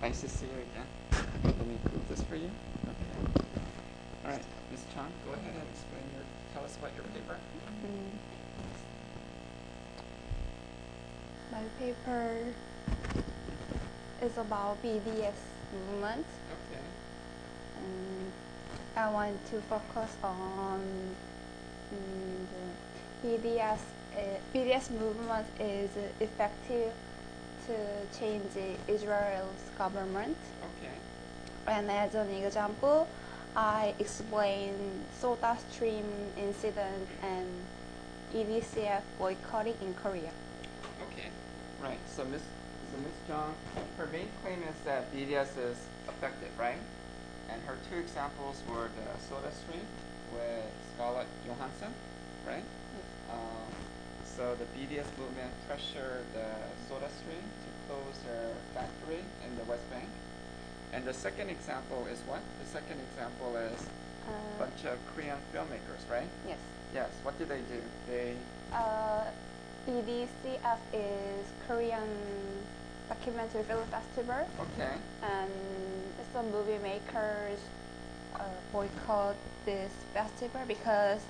Nice to see you again. Let me prove this for you. Okay. All right, Ms. Chang, go ahead and tell us about your paper. My paper is about BDS movement. Okay. And I want to focus on the BDS movement is effective to change Israel's government. Okay. And as an example, I explain Soda Stream incident and EDCF boycotting in Korea. Okay. Right. So Ms. Jung, her main claim is that BDS is effective, right? And her two examples were the Soda Stream with Scarlett Johansson, right? So the BDS movement pressured the Soda Stream to close their factory in the West Bank. And the second example is what? The second example is a bunch of Korean filmmakers, right? Yes. Yes. What did they do? They EDCF is Korean Documentary Film Festival. Okay. And some movie makers boycott this festival because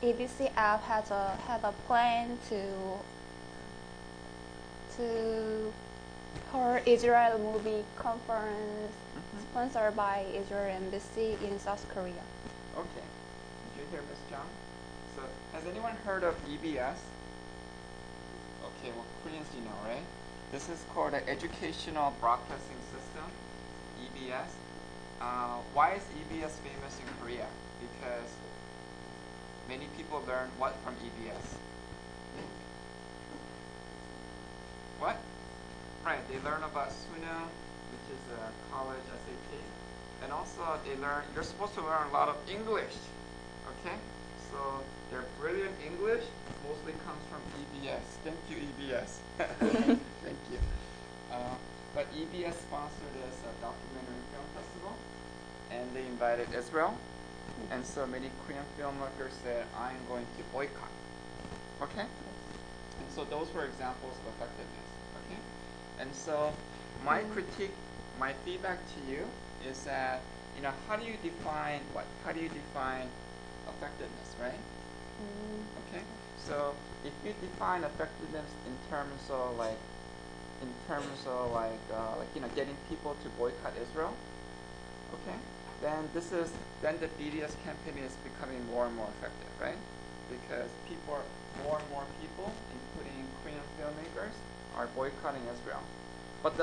EDCF had a plan to hold Israel movie conference sponsored by Israel Embassy in South Korea. Okay. Did you hear Ms. Jung? So has anyone heard of EBS? Okay, well Koreans you know, right? This is called an Educational Broadcasting System, EBS. Why is EBS famous in Korea? Because many people learn what from EBS? What? Right, they learn about Suno, which is a college SAT. And also they learn, you're supposed to learn a lot of English. Okay? So their brilliant English mostly comes from EBS. Thank you, EBS. Thank you. But EBS sponsored this documentary film festival, and they invited Israel. And so many Korean filmmakers said, I'm going to boycott. Okay? And so those were examples of effectiveness. Okay? And so my critique, my feedback to you is that, how do you define what? How do you define effectiveness, right? Okay? So if you define effectiveness in terms of getting people to boycott Israel, okay? Then the BDS campaign is becoming more and more effective, right? Because more and more people, including Korean filmmakers, are boycotting Israel. But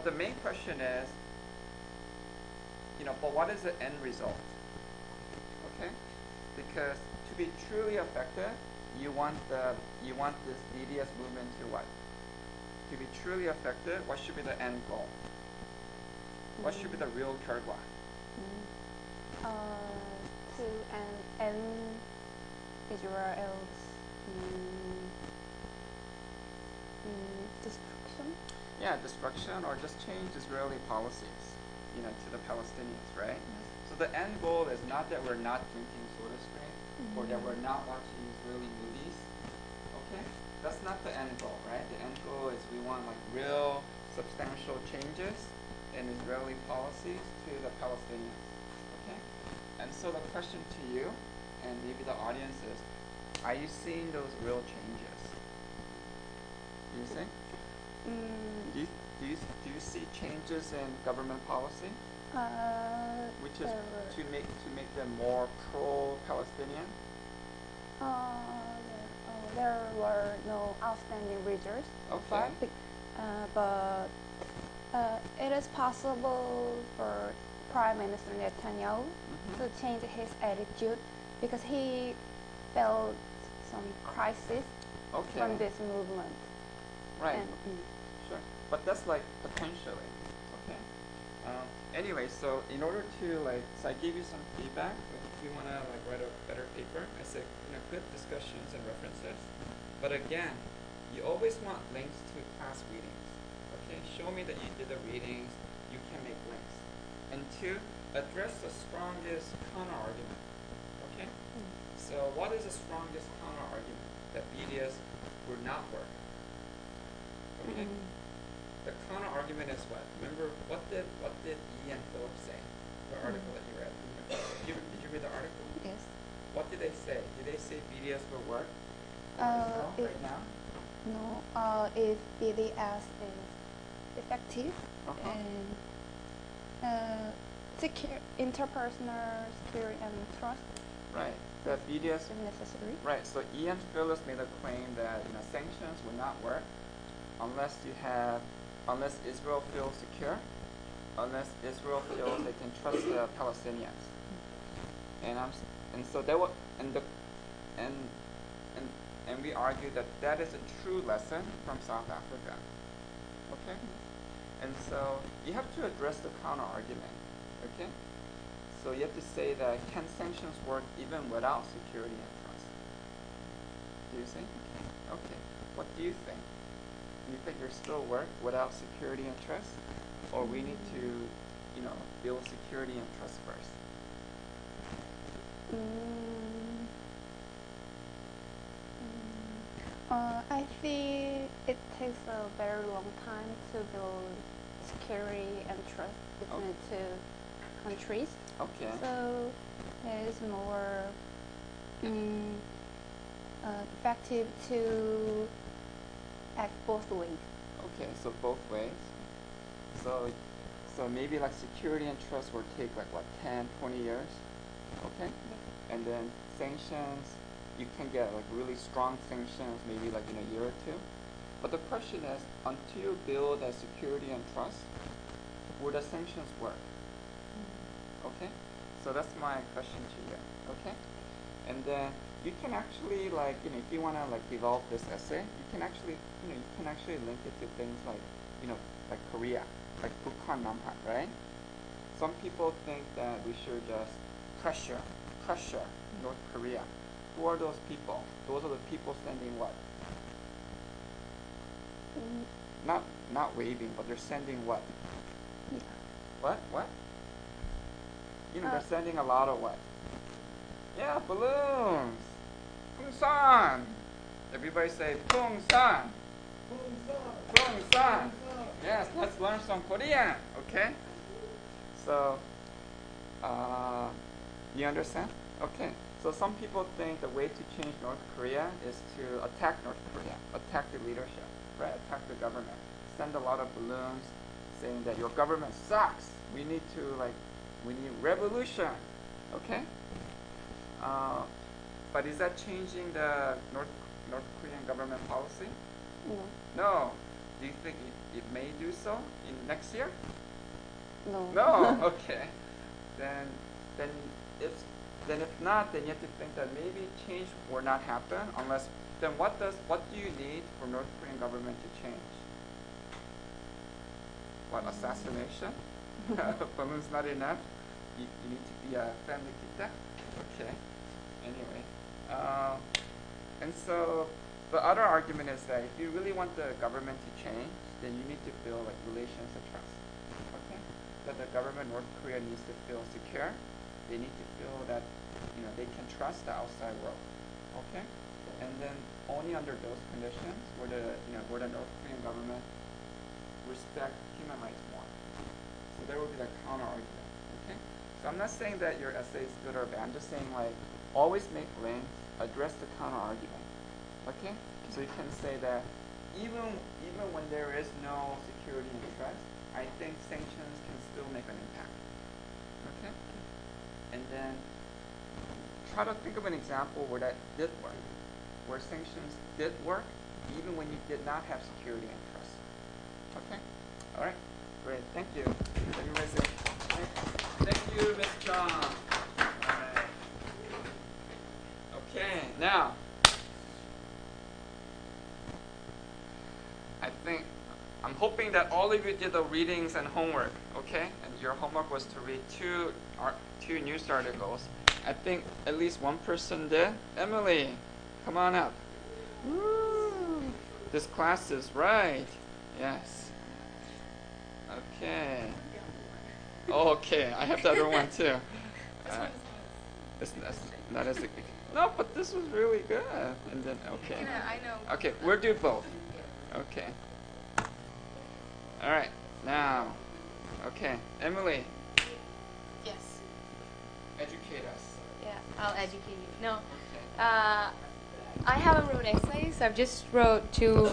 the main question is, but what is the end result? Okay? Because to be truly effective, you want this BDS movement to what? To be truly effective, what should be the end goal? What should be the real 결과? To end Israel's destruction. Yeah, destruction, or just change Israeli policies, to the Palestinians, right? So the end goal is not that we're not drinking soda stream, or that we're not watching Israeli movies. Okay, that's not the end goal, right? The end goal is we want real substantial changes in Israeli policies to the Palestinians. Okay, and so the question to you and maybe the audience is, are you seeing those real changes? Do you see? Do you see changes in government policy, which is to make them more pro-Palestinian? There were no outstanding results, Okay. but it is possible for Prime Minister Netanyahu to change his attitude because he felt some crisis from this movement. Right. Sure. But that's potentially. Okay. Anyway, so in order to so I gave you some feedback. If you want to write a better paper, I said good discussions and references. But again, you always want links to past readings. Okay. Show me that you did the readings. You can make links. And two, address the strongest counter argument. Okay. So what is the strongest counter argument that BDS would not work? Okay. The counter argument argument is what? Remember, what did E and Philip say? The article that you read. Did you read the article? Yes. What did they say? Did they say BDS will work? Right now? No. If BDS is effective and secure interpersonal security and trust. Right. The BDS is necessary. Right. So Ian Phillips made a claim that sanctions would not work unless Israel feels secure, unless Israel feels they can trust the Palestinians. And so there was and we argue that that is a true lesson from South Africa. Okay. And so you have to address the counter argument. Okay. So you have to say that can sanctions work even without security and trust? Do you think? Okay. What do you think? Do you think it still work without security and trust? Or we need to, build security and trust first? I think it takes a very long time to build security and trust between the two countries. Okay. So it is more effective to act both ways. Okay, so both ways. So maybe like security and trust will take 10, 20 years. Okay? Yeah. And then sanctions, you can get really strong sanctions maybe in a year or two. But the question is, until you build that security and trust, will the sanctions work? Okay? So that's my question to you. Okay? And then you can actually if you want to develop this essay, you can actually link it to things like Korea, like Bukhan Namhat, right? Some people think that we should just pressure North Korea. Who are those people? Those are the people sending what? Not waving, but they're sending what? Yeah. What? They're sending a lot of what? Yeah, balloons. Pungsan. Everybody say Pungsan. Pungsan. Yes, let's learn some Korean. Okay. So, you understand? Okay. So some people think the way to change North Korea is to attack North Korea, attack the leadership, right? Attack the government. Send a lot of balloons saying that your government sucks. We need revolution. Okay? But is that changing the North Korean government policy? No. No. Do you think it may do so in next year? No. No. Okay. Then if not, then you have to think that maybe change will not happen unless. Then what do you need for North Korean government to change? What, assassination? Balloons not enough. You need to be a family kita. Okay. Anyway, and so the other argument is that if you really want the government to change, then you need to build relations of trust. Okay. That the government North Korea needs to feel secure. They need to feel that they can trust the outside world. Okay. And then only under those conditions would the North Korean government respect human rights more. So there will be the counter argument. Okay. So I'm not saying that your essay is good or bad. I'm just saying always make links, address the counter argument. Okay. So you can say that even when there is no security and trust, I think sanctions can still make an impact. Okay. And then try to think of an example where that did work, where sanctions did work, even when you did not have security and trust. Okay? All right. Great. Thank you. Everybody say, thank you, Ms. John. All right. Okay. Now, I'm hoping that all of you did the readings and homework. Okay? And your homework was to read two news articles. I think at least one person did. Emily, come on up. Woo! This class is right. Yes. Okay. Oh, okay. I have the other one too. It's not as no, but this was really good. And then okay. Yeah, I know. Okay, we'll do both. Okay. All right. Now, okay, Emily, Yes. educate us. Yeah, I'll educate you. No, Okay. I haven't wrote essays. I've just wrote two,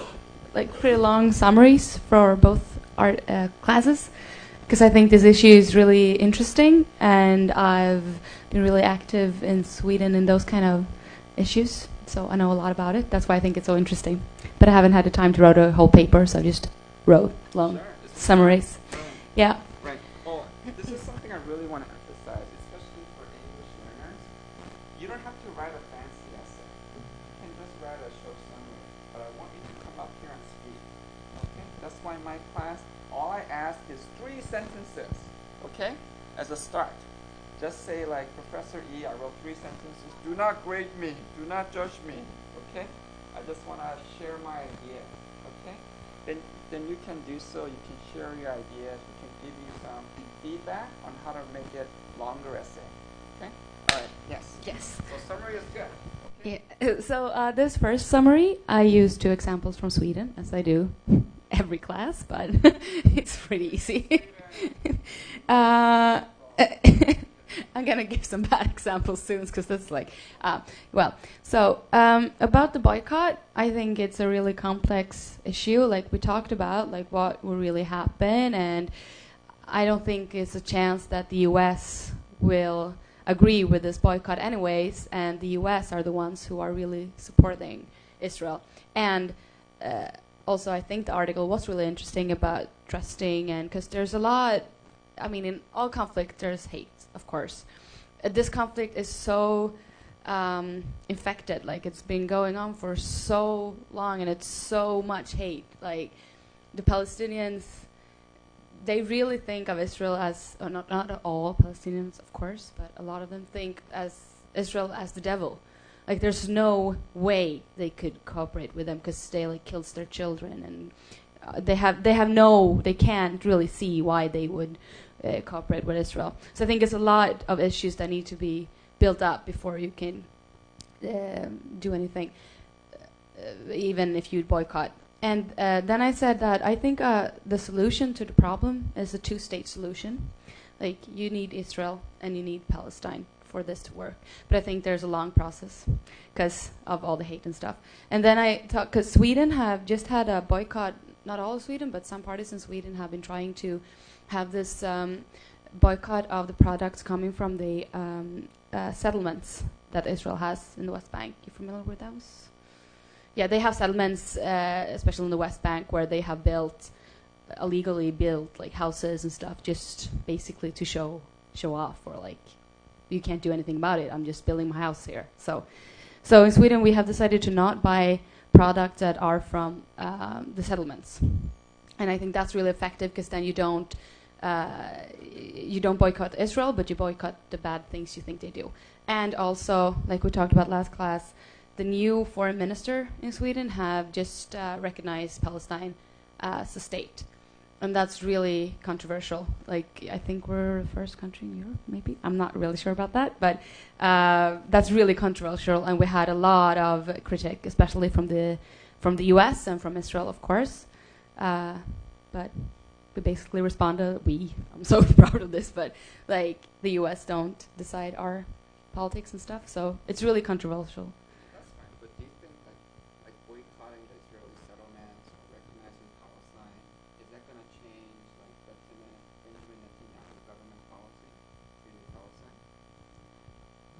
like, pretty long summaries for both art classes, because I think this issue is really interesting, and I've been really active in Sweden in those kind of issues, so I know a lot about it. That's why I think it's so interesting. But I haven't had the time to write a whole paper, so I just wrote long Sure. summaries. Yeah. Right. Oh, this is something I really want to emphasize, especially for English learners. You don't have to write a fancy essay. You can just write a short summary. But I want you to come up here and speak. Okay? That's why in my class, all I ask is 3 sentences. Okay? As a start. Just say like, Professor E, I wrote 3 sentences. Do not grade me. Do not judge me. Okay? I just want to share my idea. Okay? Then you can do so. You can share your ideas. We can give you some feedback on how to make it longer essay. Okay? All right. Yes. Yes. So summary is good. Okay? Yeah. So this first summary, I used 2 examples from Sweden, as I do every class, but it's pretty easy. I'm gonna give some bad examples soon, because that's like, about the boycott, I think it's a really complex issue. Like we talked about, like what will really happen, and I don't think it's a chance that the U.S. will agree with this boycott anyways, and the U.S. are the ones who are really supporting Israel. And also, I think the article was really interesting about trusting, and because there's a lot, I mean, in all conflict, there's hate, of course. This conflict is so infected, like it's been going on for so long, and it's so much hate. Like the Palestinians, they really think of Israel as, not all Palestinians, of course, but a lot of them think as Israel as the devil. Like there's no way they could cooperate with them, because they like kills their children, and they can't really see why they would cooperate with Israel. So I think it's a lot of issues that need to be built up before you can do anything, even if you boycott. And then I said that I think the solution to the problem is a 2-state solution. Like you need Israel and you need Palestine for this to work. But I think there's a long process because of all the hate and stuff. And then I thought, because Sweden have just had a boycott, not all of Sweden, but some parties in Sweden have been trying to have this boycott of the products coming from the settlements that Israel has in the West Bank. You familiar with those? Yeah, they have settlements, especially in the West Bank, where they have illegally built like houses and stuff, just basically to show off, or like, you can't do anything about it. I'm just building my house here. So in Sweden, we have decided to not buy products that are from the settlements, and I think that's really effective, because then you don't boycott Israel, but you boycott the bad things you think they do. And also, like we talked about last class, the new foreign minister in Sweden have just recognized Palestine as a state. And that's really controversial. Like, I think we're the first country in Europe, maybe. I'm not really sure about that, but that's really controversial. And we had a lot of critique, especially from the U.S. and from Israel, of course. But we basically responded, I'm so proud of this, but like the U.S. don't decide our politics and stuff, so it's really controversial. That's fine, but do you think like boycotting the Israeli settlements or recognizing Palestine, is that going to change like Benjamin Netanyahu's government policy to Palestine?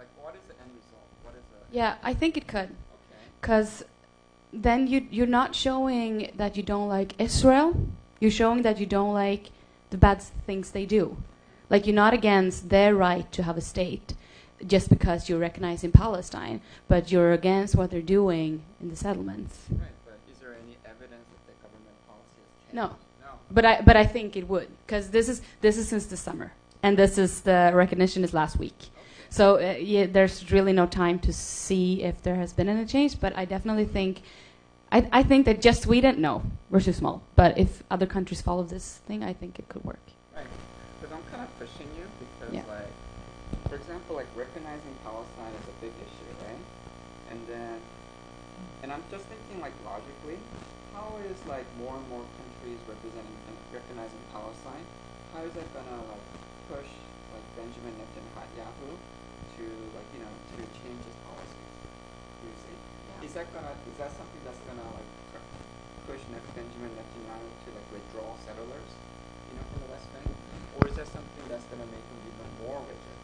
Like, what is the end result? What is the... Yeah, I think it could, Okay. because then you're not showing that you don't like Israel. You're showing that you don't like the bad things they do. Like, you're not against their right to have a state just because you're recognizing Palestine, but you're against what they're doing in the settlements. Right, but is there any evidence that the government policy has changed? No. No. But I think it would, because this is since the summer, and the recognition is last week. Okay. So yeah, there's really no time to see if there has been any change. But I definitely think, I think that just Sweden, no, we're too small. But if other countries follow this thing, I think it could work. Right, because I'm kind of pushing you because, Yeah. like, for example, like recognizing Palestine is a big issue, right? And then And I'm just thinking like logically, how is like more and more countries representing and recognizing Palestine? How is that gonna like push like Benjamin Netanyahu to like to change his policies? You see, Yeah. is that something that's gonna like push Benjamin Netanyahu to like withdraw settlers, from the West Bank, or is that something that's gonna make him even more rigid,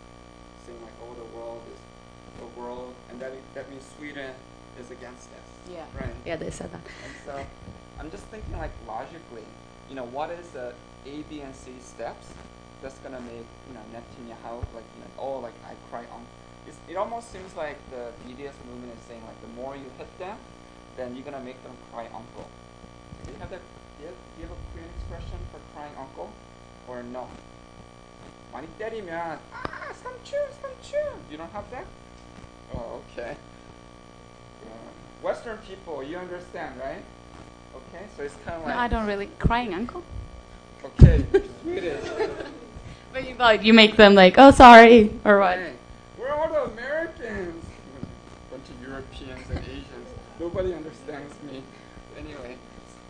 saying like, oh, the world, and that means Sweden is against us. Yeah. Right. Yeah, they said that. And so I'm just thinking like logically, what is the A, B, and C steps that's gonna make Netanyahu like like I cry on. It almost seems like the BDS movement is saying like the more you hit them, then you're gonna make them cry uncle. Do you have that? Do you have a Korean expression for crying uncle, or no? 많이 때리면 삼촌. You don't have that? Oh, okay. Western people, you understand, right? Okay, so it's kind of like. No, I don't really crying uncle. Okay, Swedish. But you thought you make them like, oh, sorry, or what? Hey, we're all the Americans. Bunch of Europeans and Asians. Nobody understands me. Anyway,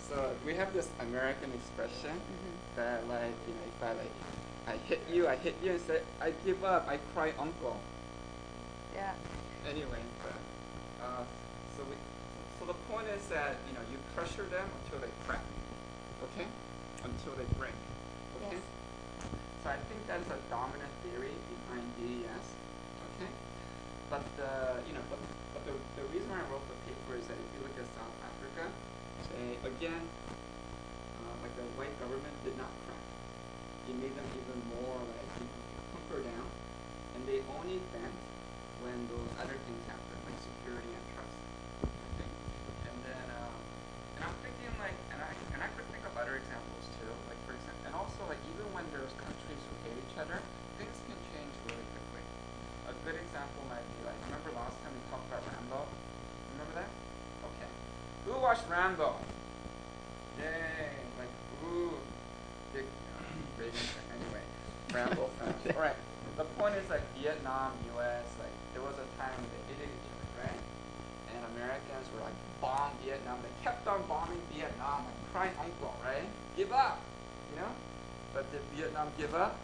so we have this American expression that like, if I hit you and say, I give up, I cry uncle. Yeah. Anyway, so the point is that you pressure them until they crack, okay? Until they break, okay? Yes. So I think that is a dominant theory behind DES, okay? But the reason why I wrote the paper is that if you look at South Africa, again, like the white government did not crack. It made them even more like hunker down, and they only bent when those other things happen, like security and trust. Okay? And then, and I'm thinking like, and I could think of other examples too, like for example, and also like even when there's countries who hate each other, things can change really quickly. A good example might be like, remember last time we talked about Rambo? Remember that? Okay. Who watched Rambo? Yay! Like, ooh, big anyway, Rambo fans. Alright. The point is like Vietnam, US, like there was a time when they hated each other, right? And Americans were like bomb Vietnam. They kept on bombing Vietnam, like crying uncle, right? Give up, But did Vietnam give up?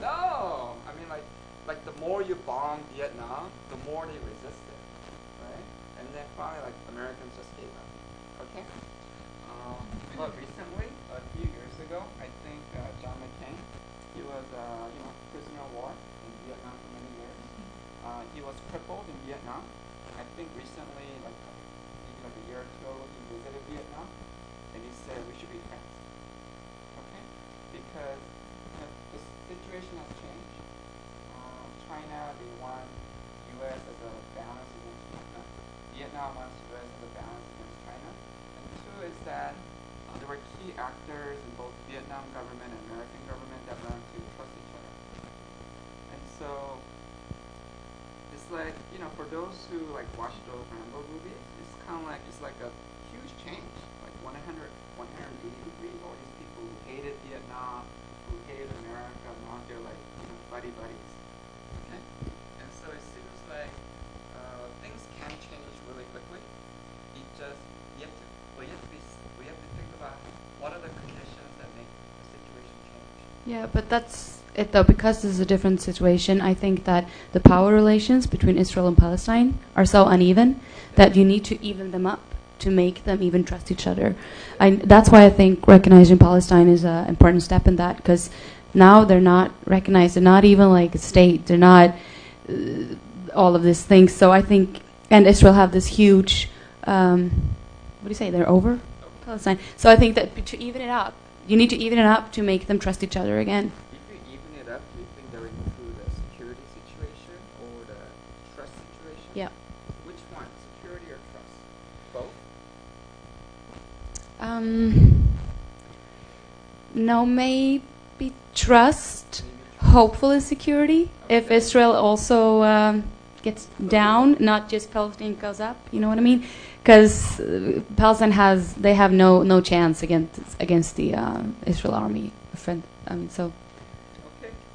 No. I mean like the more you bomb Vietnam, the more they resisted, right? And then finally like Americans just gave up. Okay. But recently, a few years ago, I think John McCain, he was prisoner of war in Vietnam for many years. He was crippled in Vietnam. I think recently, like maybe like a year or two ago, he visited Vietnam, and he said we should be friends. Okay, because the situation has changed. China, they want U.S. as a balance against China. Vietnam wants U.S. as a balance against China. And two is that there were key actors in both Vietnam government and American government that learned to trust each other. And so it's like, for those who like watch those Rambo movies, it's kind of like, it's like a huge change, like 180 degrees. All these people who hated Vietnam, who hated America, now they're like, buddies. Okay? And so it seems like things can change really quickly. We have to think about what are the conditions that make the situation change. Yeah, but that's it though, because this is a different situation. I think that the power relations between Israel and Palestine are so uneven that you need to even them up to make them even trust each other. That's why I think recognizing Palestine is an important step in that, because now they're not recognized. They're not even like a state. They're not all of these things. So I think, and Israel have this huge, what do you say, they're over Palestine. So I think that to even it up, you need to even it up to make them trust each other again. If you even it up, do you think that would improve the security situation or the trust situation? Yeah. Which one, security or trust? Both? No, maybe trust, hopefully security. If Okay. Israel also gets down, not just Palestine goes up, you know what I mean? Because Palestine have no chance against the Israel army. So. Okay.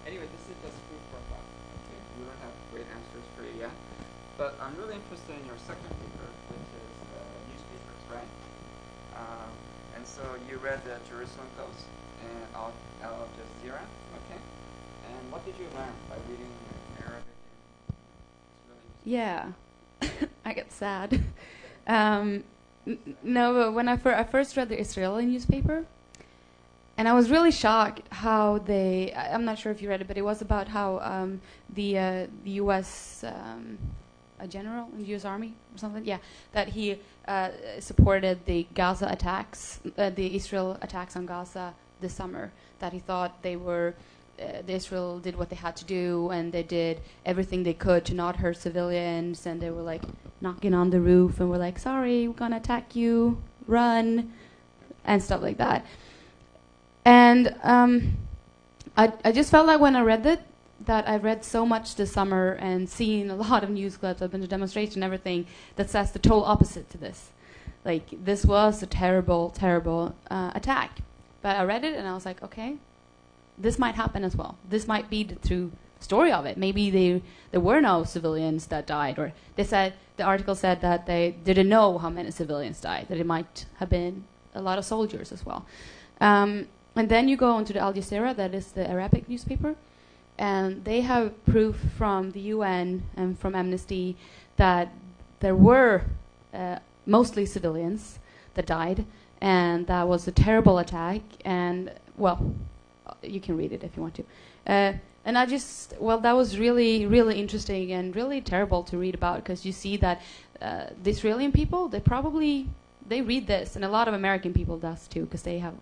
Anyway, this is just food for thought. Okay. We don't have great answers for you yet, but I'm really interested in your second paper, which is So you read the Jerusalem Post and Al Jazeera, okay? And what did you learn by reading Arabic and Israeli? Yeah, I get sad. No, but when I first read the Israeli newspaper, and I was really shocked how I'm not sure if you read it, but it was about how the U.S. A general in the U.S. Army or something, yeah, that he supported the Gaza attacks, the Israel attacks on Gaza this summer, that he thought the Israel did what they had to do, and they did everything they could to not hurt civilians, and they were like knocking on the roof and were like, sorry, we're gonna attack you, run, and stuff like that. And I just felt like when I read that I read so much this summer and seen a lot of news clips, I've been to demonstrations and everything, that says the total opposite to this. Like, this was a terrible, terrible attack. But I read it and I was like, okay, this might happen as well. This might be the true story of it. Maybe there were no civilians that died, or the article said that they didn't know how many civilians died, that it might have been a lot of soldiers as well. And then you go on to the Al Jazeera, that is the Arabic newspaper, and they have proof from the UN and from Amnesty that there were mostly civilians that died, and that was a terrible attack. And, well, you can read it if you want to. And that was really, really interesting and really terrible to read about, because you see that the Israeli people, they read this, and a lot of American people does too, because they have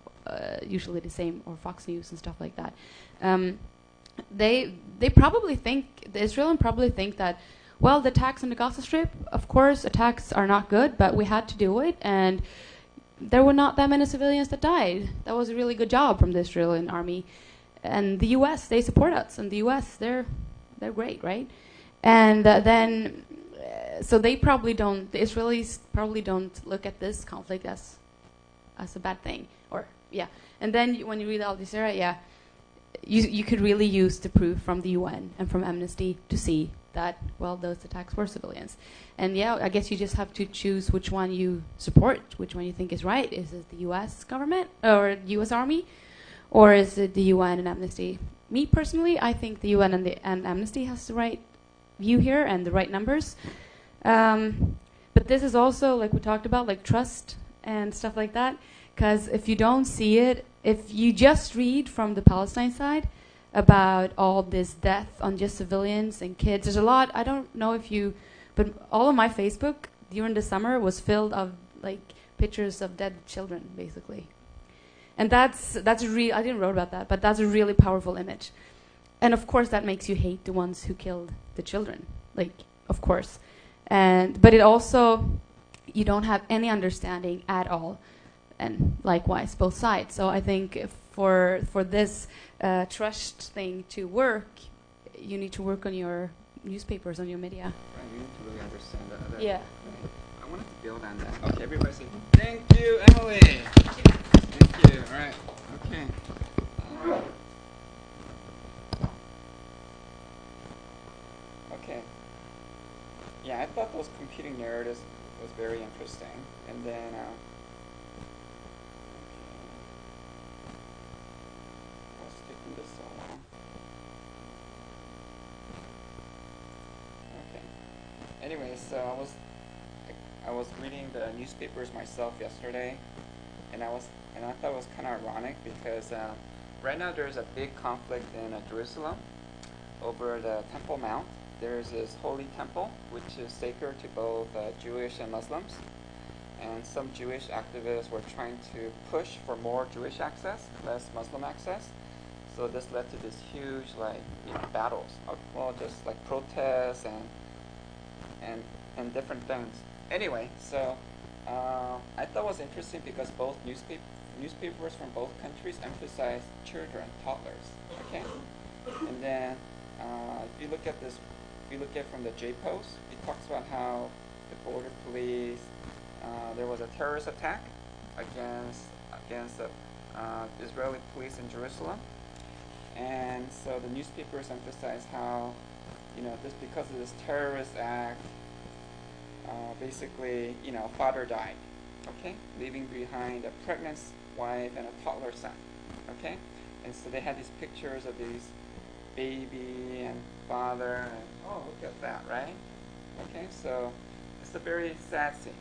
usually the same, or Fox News and stuff like that. They probably think, the Israelis probably think that, well, the attacks on the Gaza Strip, of course, attacks are not good, but we had to do it, and there were not that many civilians that died. That was a really good job from the Israeli army. And the U.S., they support us, and the U.S., they're great, right? And so they probably don't, the Israelis probably don't look at this conflict as a bad thing, or, yeah. And then when you read Al Jazeera, yeah, you could really use the proof from the UN and from Amnesty to see that, well, those attacks were civilians. And yeah, I guess you just have to choose which one you support, which one you think is right. Is it the U.S. government or U.S. Army, or is it the UN and Amnesty? Me personally, I think the UN and Amnesty has the right view here and the right numbers. But this is also, like we talked about, like trust and stuff like that. Because if you don't see it, if you just read from the Palestine side about all this death on just civilians and kids, there's a lot. I don't know if you, but all of my Facebook during the summer was filled of like pictures of dead children, basically. And that's real. I didn't write about that, but that's a really powerful image. And of course, that makes you hate the ones who killed the children. Like, of course. But it also, you don't have any understanding at all. And likewise, both sides. So I think for this trust thing to work, you need to work on your newspapers, on your media. Right, you need to really understand the other. Yeah. I wanted to build on that. Okay, everybody say, thank you, Emily. Thank you. All right. Okay. Okay. Yeah, I thought those competing narratives was very interesting. And then, what's taking this so long? Okay. Anyway, so I was reading the newspapers myself yesterday, and I thought it was kind of ironic because right now there's a big conflict in Jerusalem over the Temple Mount. There's this holy temple which is sacred to both Jewish and Muslims, and some Jewish activists were trying to push for more Jewish access, less Muslim access. So this led to this huge battles, well, just like protests and different things. Anyway, so I thought it was interesting because both newspapers from both countries emphasize children, toddlers. Okay, and then if you look at from the J Post, it talks about how the border police, there was a terrorist attack against Israeli police in Jerusalem, and so the newspapers emphasize how, just because of this terrorist act, basically, a father died, okay, leaving behind a wife, and a toddler son. Okay, and so they had these pictures of these baby and father, and oh, look at that, right? Okay, so it's a very sad scene.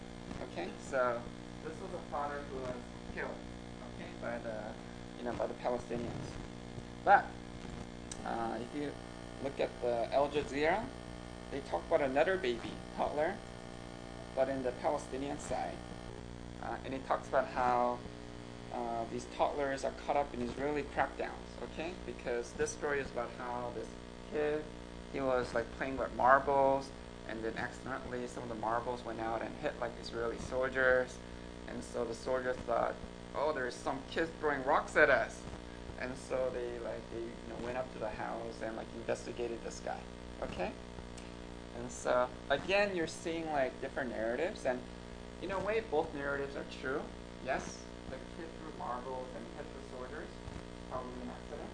Okay, so this was a father who was killed, okay, by the Palestinians. But if you look at the Al Jazeera, they talk about another baby, toddler, but in the Palestinian side, and it talks about how these toddlers are caught up in Israeli crackdowns, okay? Because this story is about how this kid, he was like playing with marbles, and then accidentally some of the marbles went out and hit like Israeli soldiers, and so the soldiers thought, oh, there's some kids throwing rocks at us, and so they went up to the house and like investigated this guy, okay? And so again, you're seeing like different narratives, and in a way, both narratives are true. Yes, the kid threw marbles and hit the soldiers, probably an accident,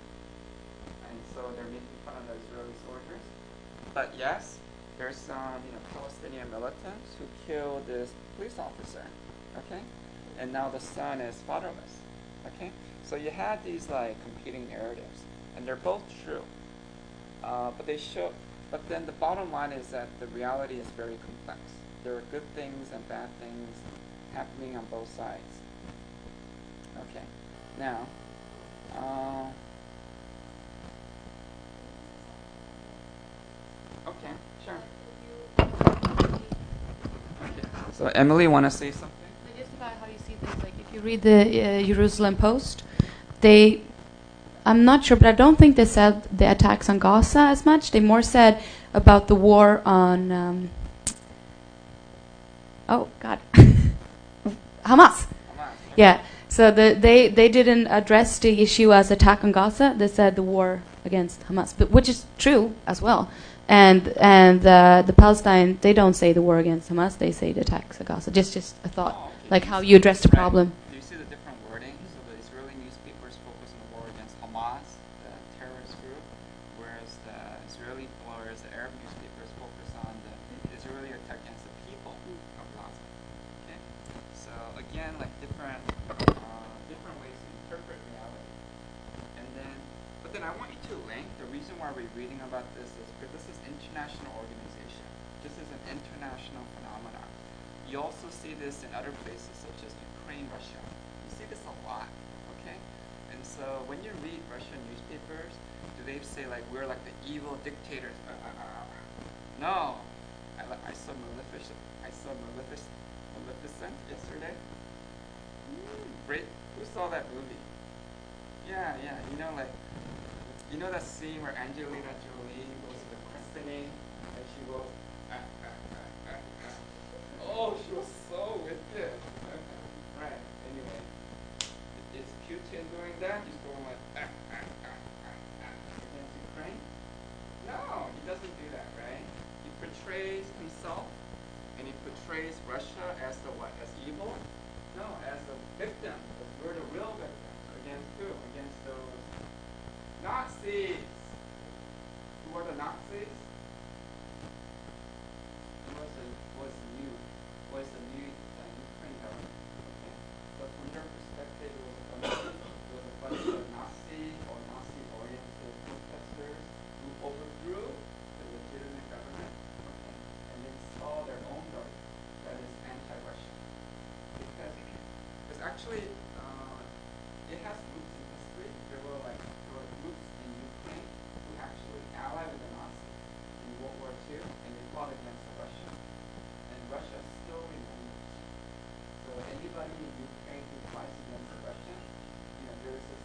and so they're making fun of the Israeli soldiers. But yes, there's some Palestinian militants who killed this police officer, okay? And now the son is fatherless, okay? So you had these like competing narratives, and they're both true. But then the bottom line is that the reality is very complex. There are good things and bad things happening on both sides. Okay, now, okay, sure. Okay, so Emily, want to say something? Just about how you see things, like if you read the Jerusalem Post, I'm not sure, but I don't think they said the attacks on Gaza as much. They more said about the war on, oh God, Hamas. Yeah, so they didn't address the issue as attack on Gaza. They said the war against Hamas, but which is true as well. And the Palestine, they don't say the war against Hamas. They say the attacks on Gaza. Just a thought, like how you address the problem. Do you see the different wording? So the Israeli newspapers focus on the war against Hamas, the terrorist group, whereas the Arab newspapers focus on the Israeli attack against the people of Gaza. Okay, so again, like different ways to interpret reality. But then I want you to link. The reason why we're reading about this is because this is international organization. This is an international phenomenon. You also see this in other places such as Ukraine, Russia. You see this a lot, okay? And so when you read Russian newspapers, do they say like we're like the evil dictators? No. I saw Maleficent yesterday. Great. Who saw that movie? Yeah. You know that scene where Angelina Jolie goes to the christening and she goes, Oh, she was so wicked. Right. Anyway, is Putin doing that? He's going like against Ukraine? No, he doesn't do that, right? He portrays himself and he portrays Russia as the what? As evil? No, as the victim. We're the real victims. Against who? Against those Nazis. Who are the Nazis? Was the new Ukraine government. Okay? But from their perspective, it was a bunch of Nazi or Nazi-oriented protesters who overthrew the legitimate government, okay, and installed their own government that is anti-Russian. Because actually, it has roots in history. There were groups in Ukraine who actually allied with the Nazis in World War II, and they fought against the Russians. And Russia still remains. So anybody in Ukraine who fights against the Russians, there's this,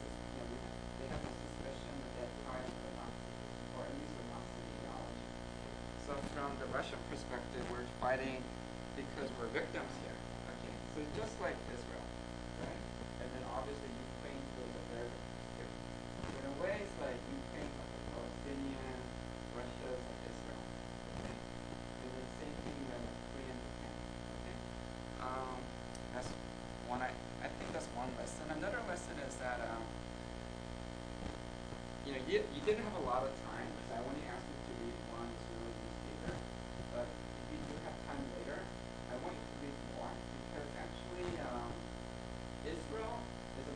they have this suspicion that they're tied to the Nazis, or at least the Nazi ideology. So from the Russian perspective, we're fighting because we're victims here. Okay, so just like Israel, right? And then obviously Ukraine feels that they're victims. So in a way, it's like Ukraine's like the Palestinian, Russia's like Israel. Okay, and then same thing with Korea and Japan. Okay, that's one. I think that's one lesson. Another lesson is that you didn't have a lot of time, so I only asked you to read one Israeli newspaper. But if you do have time later, I want you to read more because actually Israel is a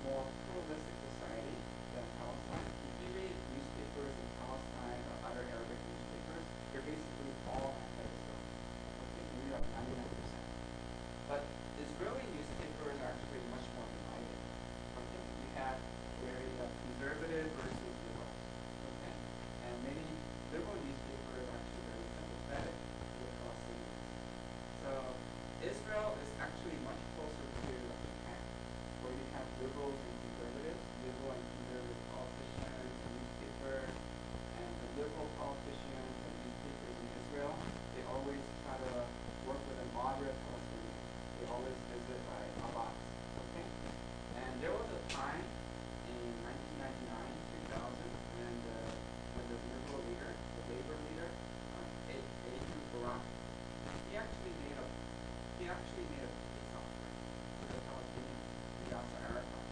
conservative versus liberal. Okay? And many liberal newspapers are actually very sympathetic to the Palestinians. So Israel is actually much closer to Japan, where you have liberals and conservatives, liberal and conservative politicians and newspapers, and the liberal politicians and newspapers in Israel, they always try to work with a moderate Palestinian. They always visit Abbas. Okay? And there was a time in 1999, 2000, when the liberal leader, the labor leader, Adrian Barak, he actually made a peace offering to the Palestinians, to Yasser Arafat,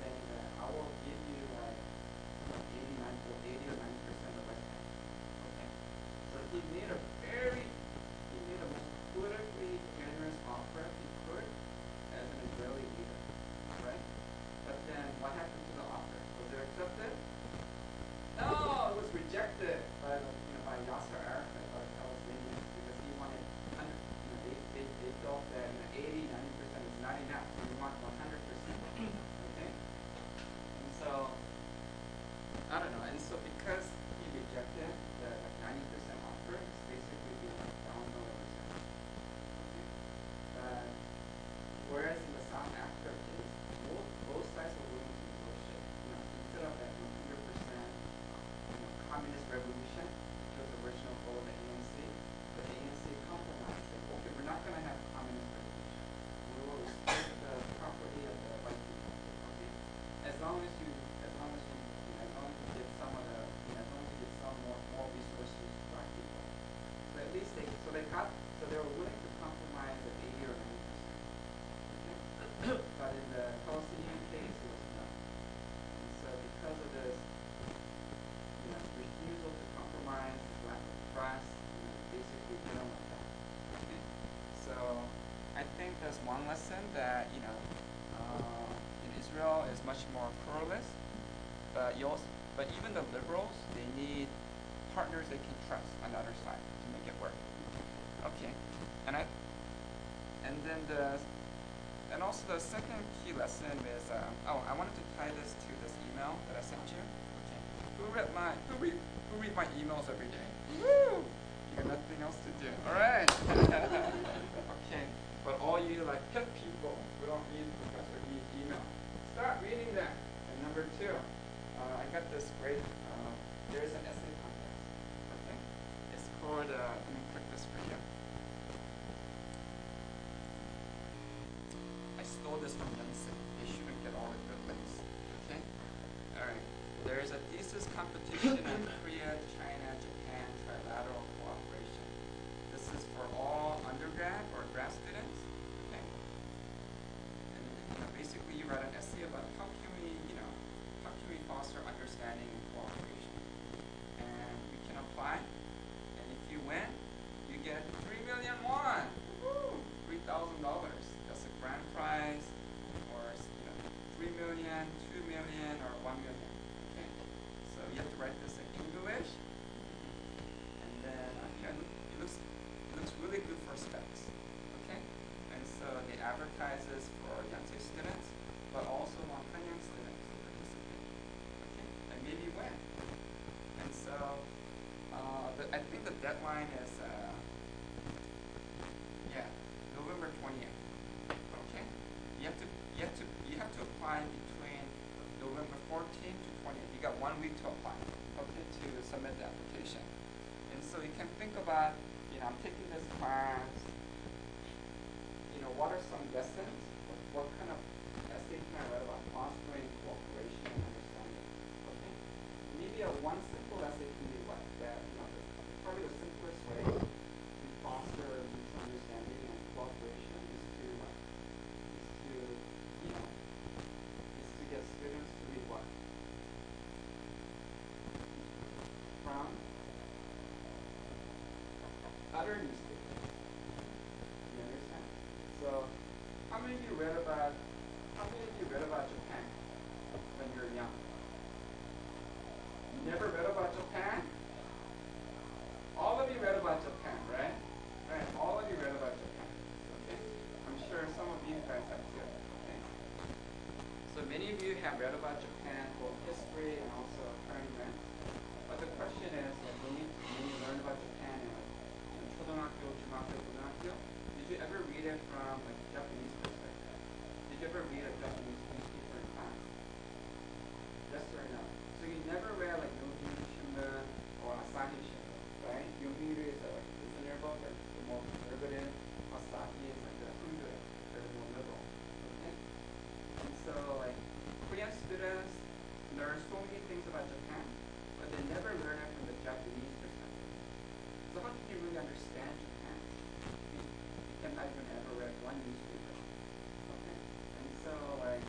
saying that I will give you 80 or 90% of West Bank. Okay? So he made a most politically generous offer he could as an Israeli leader. Right? But then what happened to the offer? Was it accepted? No, it was rejected by Yasser Arafat, by the Palestinians, because he wanted 100. They felt that 80, 90% is not enough. We want 100%. Okay? And so I don't know. And so because he rejected the 90% offer, it's basically being down low ever since. Okay? Whereas in the South Africa case, both sides were willing to negotiate. Instead of that 100% communist revolution, which was the original goal of the ANC, but the ANC compromised. Said, okay, we're not going to have a communist revolution. We will respect the property of the white people. Okay? As long as you give some more resources to black people. So at least they were willing to compromise at 80 or 90%. Okay? But in the Palestinian case, it was no. And so because of this, refusal to compromise, lack of trust, basically they don't want that. Okay? So I think there's one lesson that Israel is much more pluralist, but even the liberals, they need partners they can trust on the other side to make it work. Okay, and also the second key lesson is I wanted to tie this to this email that I sent you. Okay, who read my emails every day? Woo! You got nothing else to do. All right. Okay, but all you hip people who don't read Professor Lee's email, start reading that. And number two, I got this great. There's an essay contest. Okay, it's called. Let me click this for you. I stole this from Yonsei. They shouldn't get all the good links. Okay. All right. There is a thesis competition on Korea, China, Japan trilateral cooperation. This is for all undergrad or grad students. Okay. And basically, you write an essay about how can we foster understanding and cooperation. And you can apply. And if you win, you get 3 million won. $3,000. That's a grand prize, or 3 million, 2 million, or 1 million. Okay. So you have to write this in English. And then it looks really good for specs. Okay. And so they advertise this for Yonsei students, but also want Hanyang students to participate. Okay. And maybe win. And so I think the deadline is November 20th. Okay. You have to apply between November 14th to 20th. You got 1 week to apply. Okay, to submit the application. And so you can think about, I'm taking this class. What are some lessons? What kind of essay can I write about fostering cooperation and understanding? Okay. Maybe one simple essay can be what? That probably the simplest way to foster mutual understanding and cooperation is to get students to read what? From other newspapers. You understand? So, how many of you read about Japan when you were young? You never read about Japan? All of you read about Japan, right? Right. All of you read about Japan. Okay. I'm sure some of you guys have too. Okay. So many of you have read about Japan, both history and learn so many things about Japan, but they never learn it from the Japanese perspective. So how can you really understand Japan? You cannot even ever read one newspaper. Okay? And so like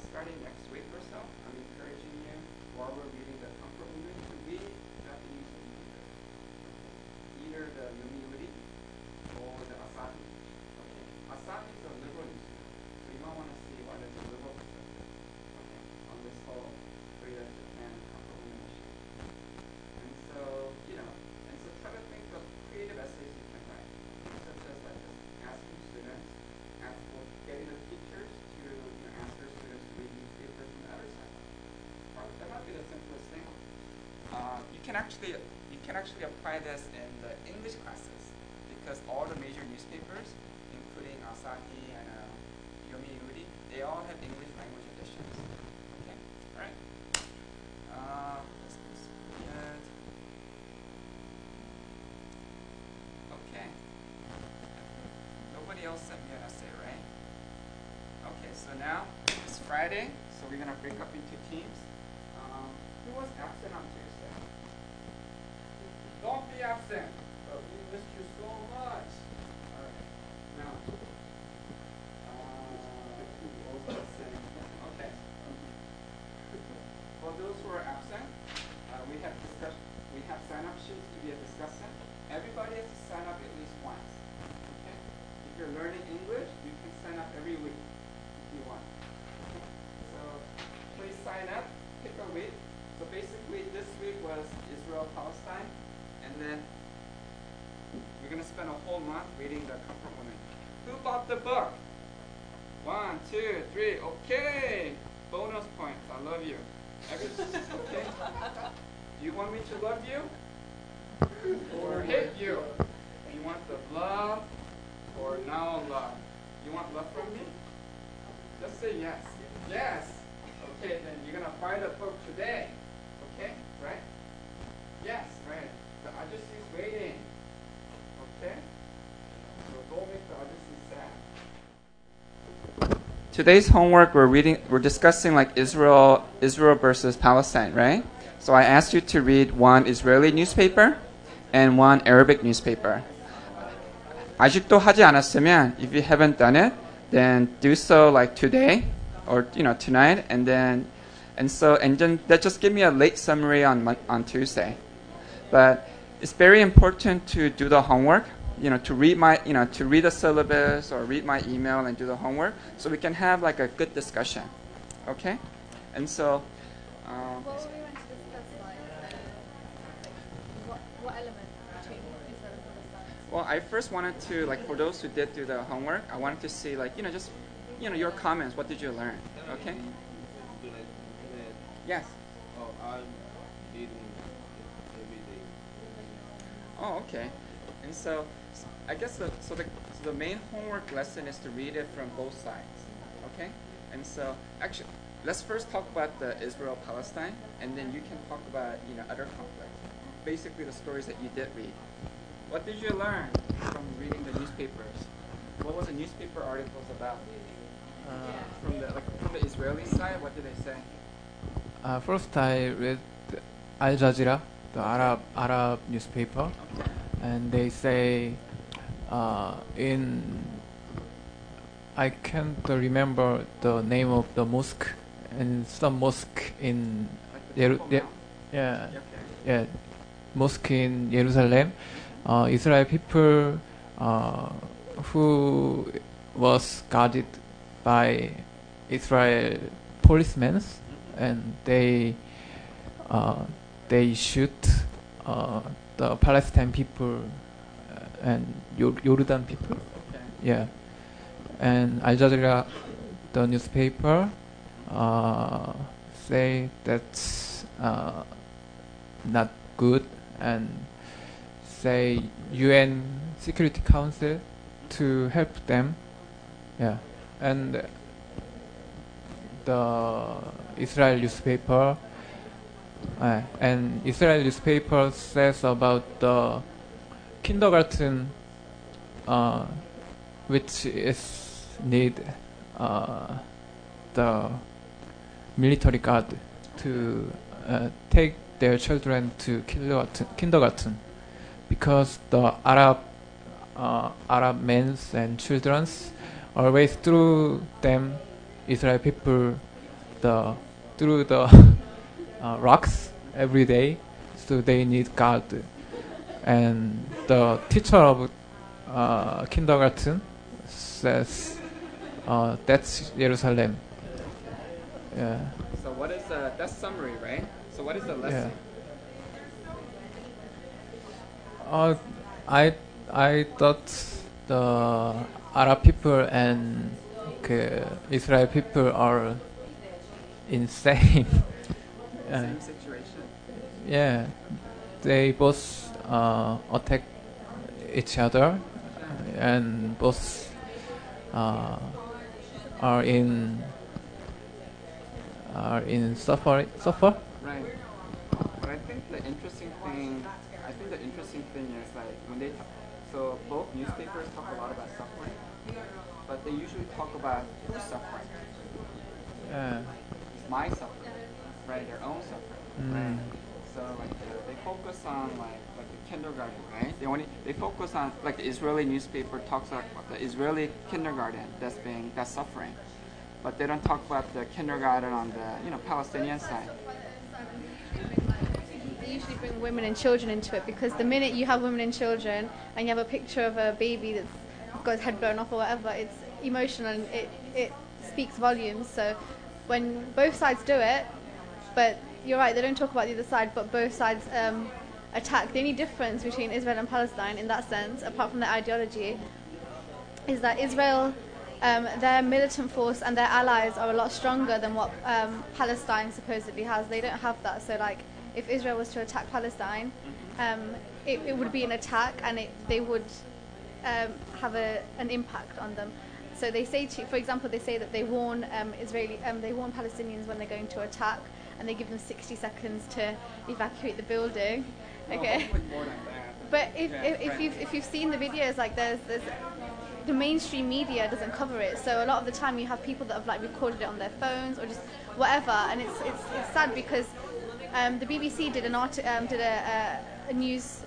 starting next week or so, I'm encouraging you while we're reading the comfort movement to read Japanese newspapers. Either the Yomiuri or the Asahi. Okay? Asahi is a liberal newspaper. So you might want to see what is the liberal perspective, okay, on this whole Greater Japan comfort movement issue. And so, and so try to think of creative essays you can write, such as like just asking students, getting the teachers to ask their students to read newspapers from the other side. That might be the simplest thing. You can actually apply this in the English classes because all the major newspapers, including Asahi and Yomiuri, they all have English language editions. Okay, all right. Let's do that. Okay. Nobody else sent me an essay, right? Okay, so now it's Friday, so we're gonna break up into teams. Who was absent on Tuesday? Don't be absent. Oh, we missed you so much. All right. Now, okay. For those who are absent, we have sign-up sheets to be a discussant. Everybody has to sign up at least once. Okay. If you're learning English, you can sign up every week if you want. Okay. So please sign up. Pick a week. So basically, this week was Israel-Palestine, and then we're going to spend a whole month reading the Comfort Women. Who bought the book? 1, 2, 3. Okay. Bonus points. I love you. Okay. Do you want me to love you or hate you? You want the love or no love? You want love from me? Just say yes. Yes. Okay, then you're going to buy the book today. Okay, right? Yes, right. The Ajusi is waiting. Okay? So don't make the Ajusi sad. Today's homework we're discussing like Israel versus Palestine, right? So I asked you to read one Israeli newspaper and one Arabic newspaper. 아직도 하지 않았으면, if you haven't done it, then do so like today or tonight, and then that just give me a late summary on Tuesday. But it's very important to do the homework, to read the syllabus or read my email and do the homework, so we can have like a good discussion, okay? And so. What were we going to discuss, what element between Israel and Palestine? Well, I first wanted to, like, for those who did do the homework, I wanted to see, like, just, your comments. What did you learn? Okay? Yes. Oh, I'm reading every day. Oh, okay. And so, I guess the main homework lesson is to read it from both sides. Okay? And so, actually, let's first talk about the Israel-Palestine, and then you can talk about, other conflicts. Basically, the stories that you did read. What did you learn from reading the newspapers? What was the newspaper articles about? From the Israeli side, what did they say? First, I read Al Jazeera, the Arab newspaper, Okay. and they say I can't remember the name of the mosque, and some mosque in mosque in Jerusalem. Israel people who was guarded by Israel policemen, and they shoot the Palestine people and Jordan people. Okay. Yeah, and Al Jazeera, the newspaper, say that's not good, and say UN Security Council to help them. Yeah, and the Israel newspaper says about the kindergarten, which is need the military guard. to take their children to kindergarten because the Arab men and children always threw them Israel people through the rocks every day, so they need guard. And the teacher of kindergarten says that's Jerusalem. Yeah. So what is that's summary, right? So what is the lesson? I thought the Arab people and Israel people are insane. Same situation. Yeah, they both attack each other, and both are in suffer. Right. But I think the interesting thing is like when they so both newspapers talk a lot about suffering, but they usually talk about who's suffering. Yeah. My suffering, right? Their own suffering, right? So like they focus on like the kindergarten, right? They focus on like the Israeli newspaper talks about the Israeli kindergarten that's suffering, but they don't talk about the kindergarten on the Palestinian side. They usually bring women and children into it because the minute you have women and children and you have a picture of a baby that's got his head blown off or whatever, it's emotional and it speaks volumes. So when both sides do it, but you're right, they don't talk about the other side, but both sides attack. The only difference between Israel and Palestine in that sense, apart from their ideology, is that Israel, their militant force and their allies are a lot stronger than what Palestine supposedly has. They don't have that. So like, if Israel was to attack Palestine, it would be an attack and they would have an impact on them. So they say for example, they say that they warn they warn Palestinians when they're going to attack, and they give them 60 seconds to evacuate the building. Okay. More than that. But if you've seen the videos, like there's the mainstream media doesn't cover it. So a lot of the time you have people that have like recorded it on their phones or just whatever, and it's sad because the BBC did a news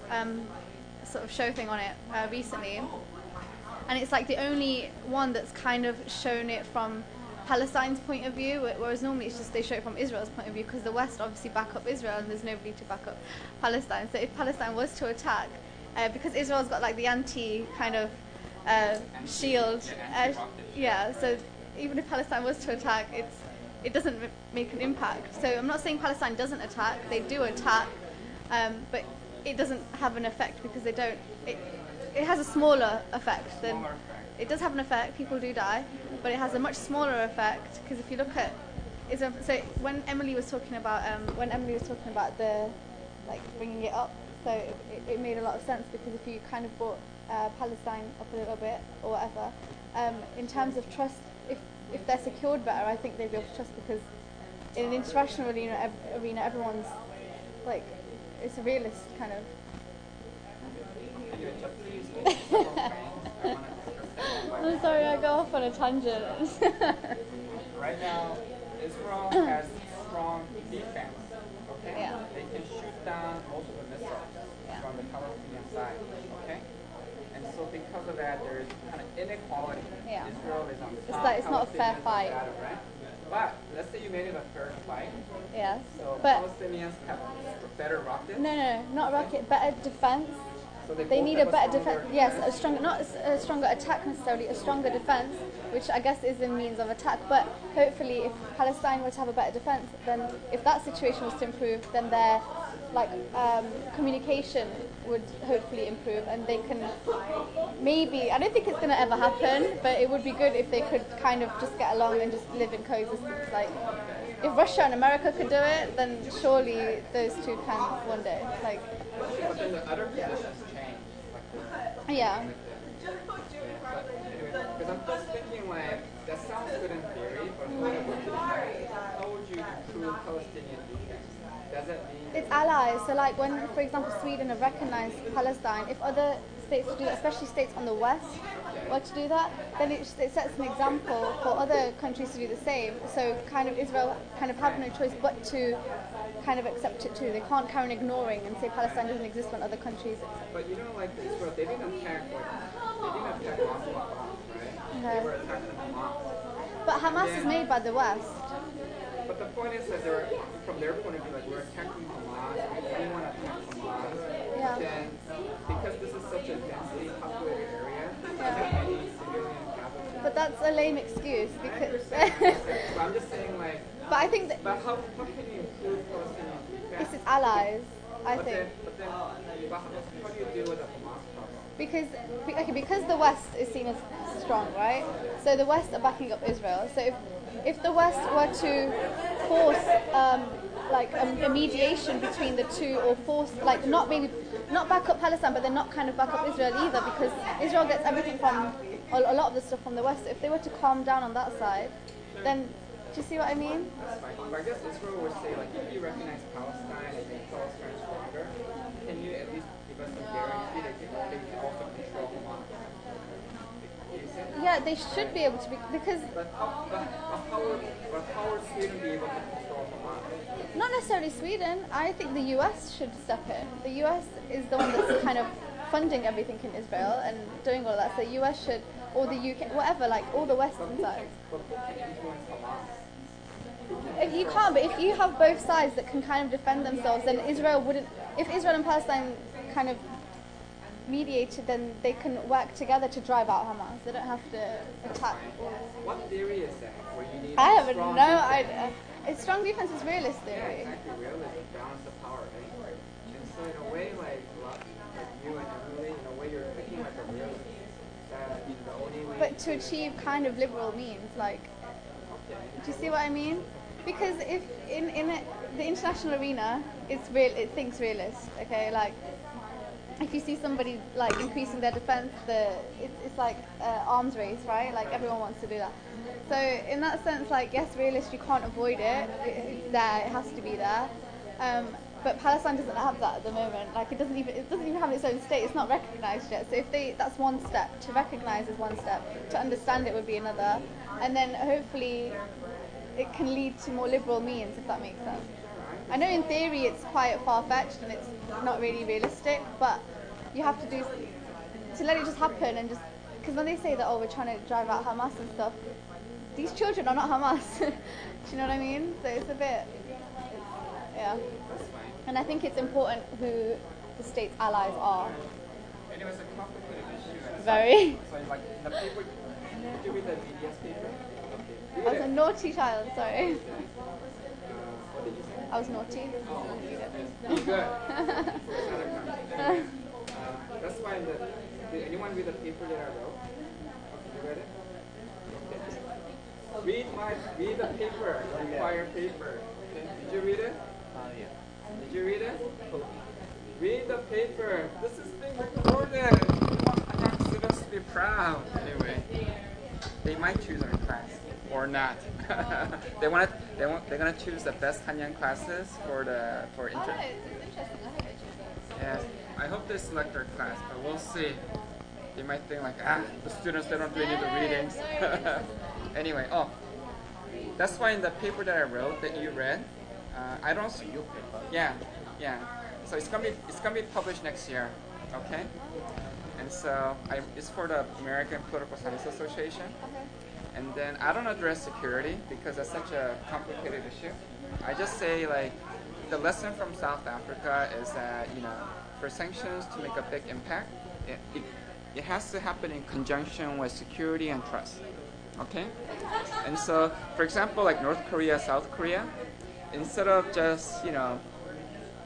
sort of show thing on it recently. And it's like the only one that's kind of shown it from Palestine's point of view, whereas normally it's just they show it from Israel's point of view because the West obviously back up Israel and there's nobody to back up Palestine. So if Palestine was to attack, because Israel's got like the anti kind of shield, so even if Palestine was to attack, it doesn't make an impact. So I'm not saying Palestine doesn't attack, they do attack, but it doesn't have an effect because they don't. It has a smaller effect than it does have an effect. People do die, but it has a much smaller effect because if you look at, so when Emily was talking about the like bringing it up, so it made a lot of sense because if you kind of brought Palestine up a little bit or whatever, in terms of trust, if they're secured better, I think they'd be able to trust because in an international arena, everyone's like it's a realist kind of. I'm sorry, I go off on a tangent. Right now, Israel has strong defense. Okay, Yeah. They can shoot down most of the missiles from the Palestinian side. Okay, and so because of that, there is kind of inequality. Yeah. Israel is on It's top. like it's not a fair Palestinians on fight. the bottom, right? But let's say you made it a fair fight. Yes, So but Palestinians have better rockets. no, not rocket, better defense. So They both need have a better stronger defense. Yes, not a stronger attack necessarily, a stronger defense, which I guess is a means of attack. But hopefully, if Palestine were to have a better defense, then if that situation was to improve, then their communication would hopefully improve, and they can maybe. I don't think it's going to ever happen, but it would be good if they could kind of just get along and just live in coexistence. Like, if Russia and America could do it, then surely those two can one day. Like. But then the other positions change. Yeah. Because I'm just thinking like, that sounds good in theory, but how would you improve Palestinian defense? Does it mean... It's allies. So like when, for example, Sweden have recognized Palestine, if other states do that, especially states on the west, were to do that, then it sets an example for other countries to do the same. So kind of Israel kind of have no choice but to kind of accept it too. They can't carry on ignoring and say Palestine doesn't exist when other countries accept. But you know, like Israel, they didn't attack Muslim bombs, right? Okay. They were attacking Hamas. But Hamas is made by the West. But the point is that they're, from their point of view, like we're attacking Hamas, we want to attack Hamas. Yeah. Then, because this is such a densely populated area, Yeah. many civilian casualties. But that's a lame excuse because. But I'm just saying, like, But I think that but how can you include Palestinian defense? it's its allies. I But think. then, how do you deal with the Hamas problem? Because the West is seen as strong, right? So the West are backing up Israel. So if the West were to force a mediation between the two, or force not back up Palestine, but then not kind of back up Israel either, because Israel gets everything from a lot of the stuff from the West. So if they were to calm down on that side, then do you see what I mean? That's fine. But I guess Israel would say, like, if you recognize Palestine and make Palestine stronger, can you at least give us a guarantee that they can also control Hamas? You see? Yeah, they should be able to be, because But how would Sweden be able to control Hamas? not necessarily Sweden. I think the US should step in. The US is the one that's kind of funding everything in Israel and doing all that. So the US should, or the UK, whatever, like all the Western sides. But who can influence Hamas? If you can't, but if you have both sides that can kind of defend themselves, then Israel wouldn't. If Israel and Palestine kind of mediated, then they can work together to drive out Hamas. They don't have to attack. What theory is that? Where you need I have strong no defense? idea. It's strong defense is realist Yeah, theory. exactly. Realism, balance of power, right? And so in a way, like you and Emily, in a way, you're thinking like a realist. That the only way. But to achieve kind of liberal means, like, do you see what I mean? Because if the international arena, it thinks realist, okay? Like, if you see somebody like increasing their defense, it's like arms race, right? Like everyone wants to do that. So in that sense, like, yes, realist, you can't avoid it. It's there. It has to be there. But Palestine doesn't have that at the moment. Like, it doesn't even have its own state. It's not recognized yet. So that's one step. To recognize is one step. To understand it would be another. And then hopefully it can lead to more liberal means, if that makes sense. I know in theory it's quite far-fetched and it's not really realistic, but you have to let it just happen, and just because when they say that, oh, we're trying to drive out Hamas and stuff, these children are not Hamas. Do you know what I mean? So it's a bit, yeah. And I think it's important who the state's allies are. Anyway, it's a complicated issue. Very. So like the paper, did you read the media's paper? Okay. I was a naughty child, sorry. What did you say? I was naughty. Be good. That's why did anyone read the paper that I wrote? You read it? Okay. Read the paper, the required paper. Okay. Did you read it? Yeah. Did you read it? Read the paper. This is being recorded. I want students to be proud. Anyway, they might choose our class or not. They're gonna choose the best Hanyang classes for It's intern. interesting. I hope they choose those. Yes, I hope they select our class, but we'll see. They might think like, the students, they don't really need the readings. Anyway, that's why in the paper that I wrote that you read, I don't. Yeah. So it's gonna be published next year, okay? And so it's for the American Political Science Association. Okay. And then I don't address security because that's such a complicated issue. I just say, like, the lesson from South Africa is that, for sanctions to make a big impact, it has to happen in conjunction with security and trust. Okay? And so, for example, like North Korea, South Korea, instead of just,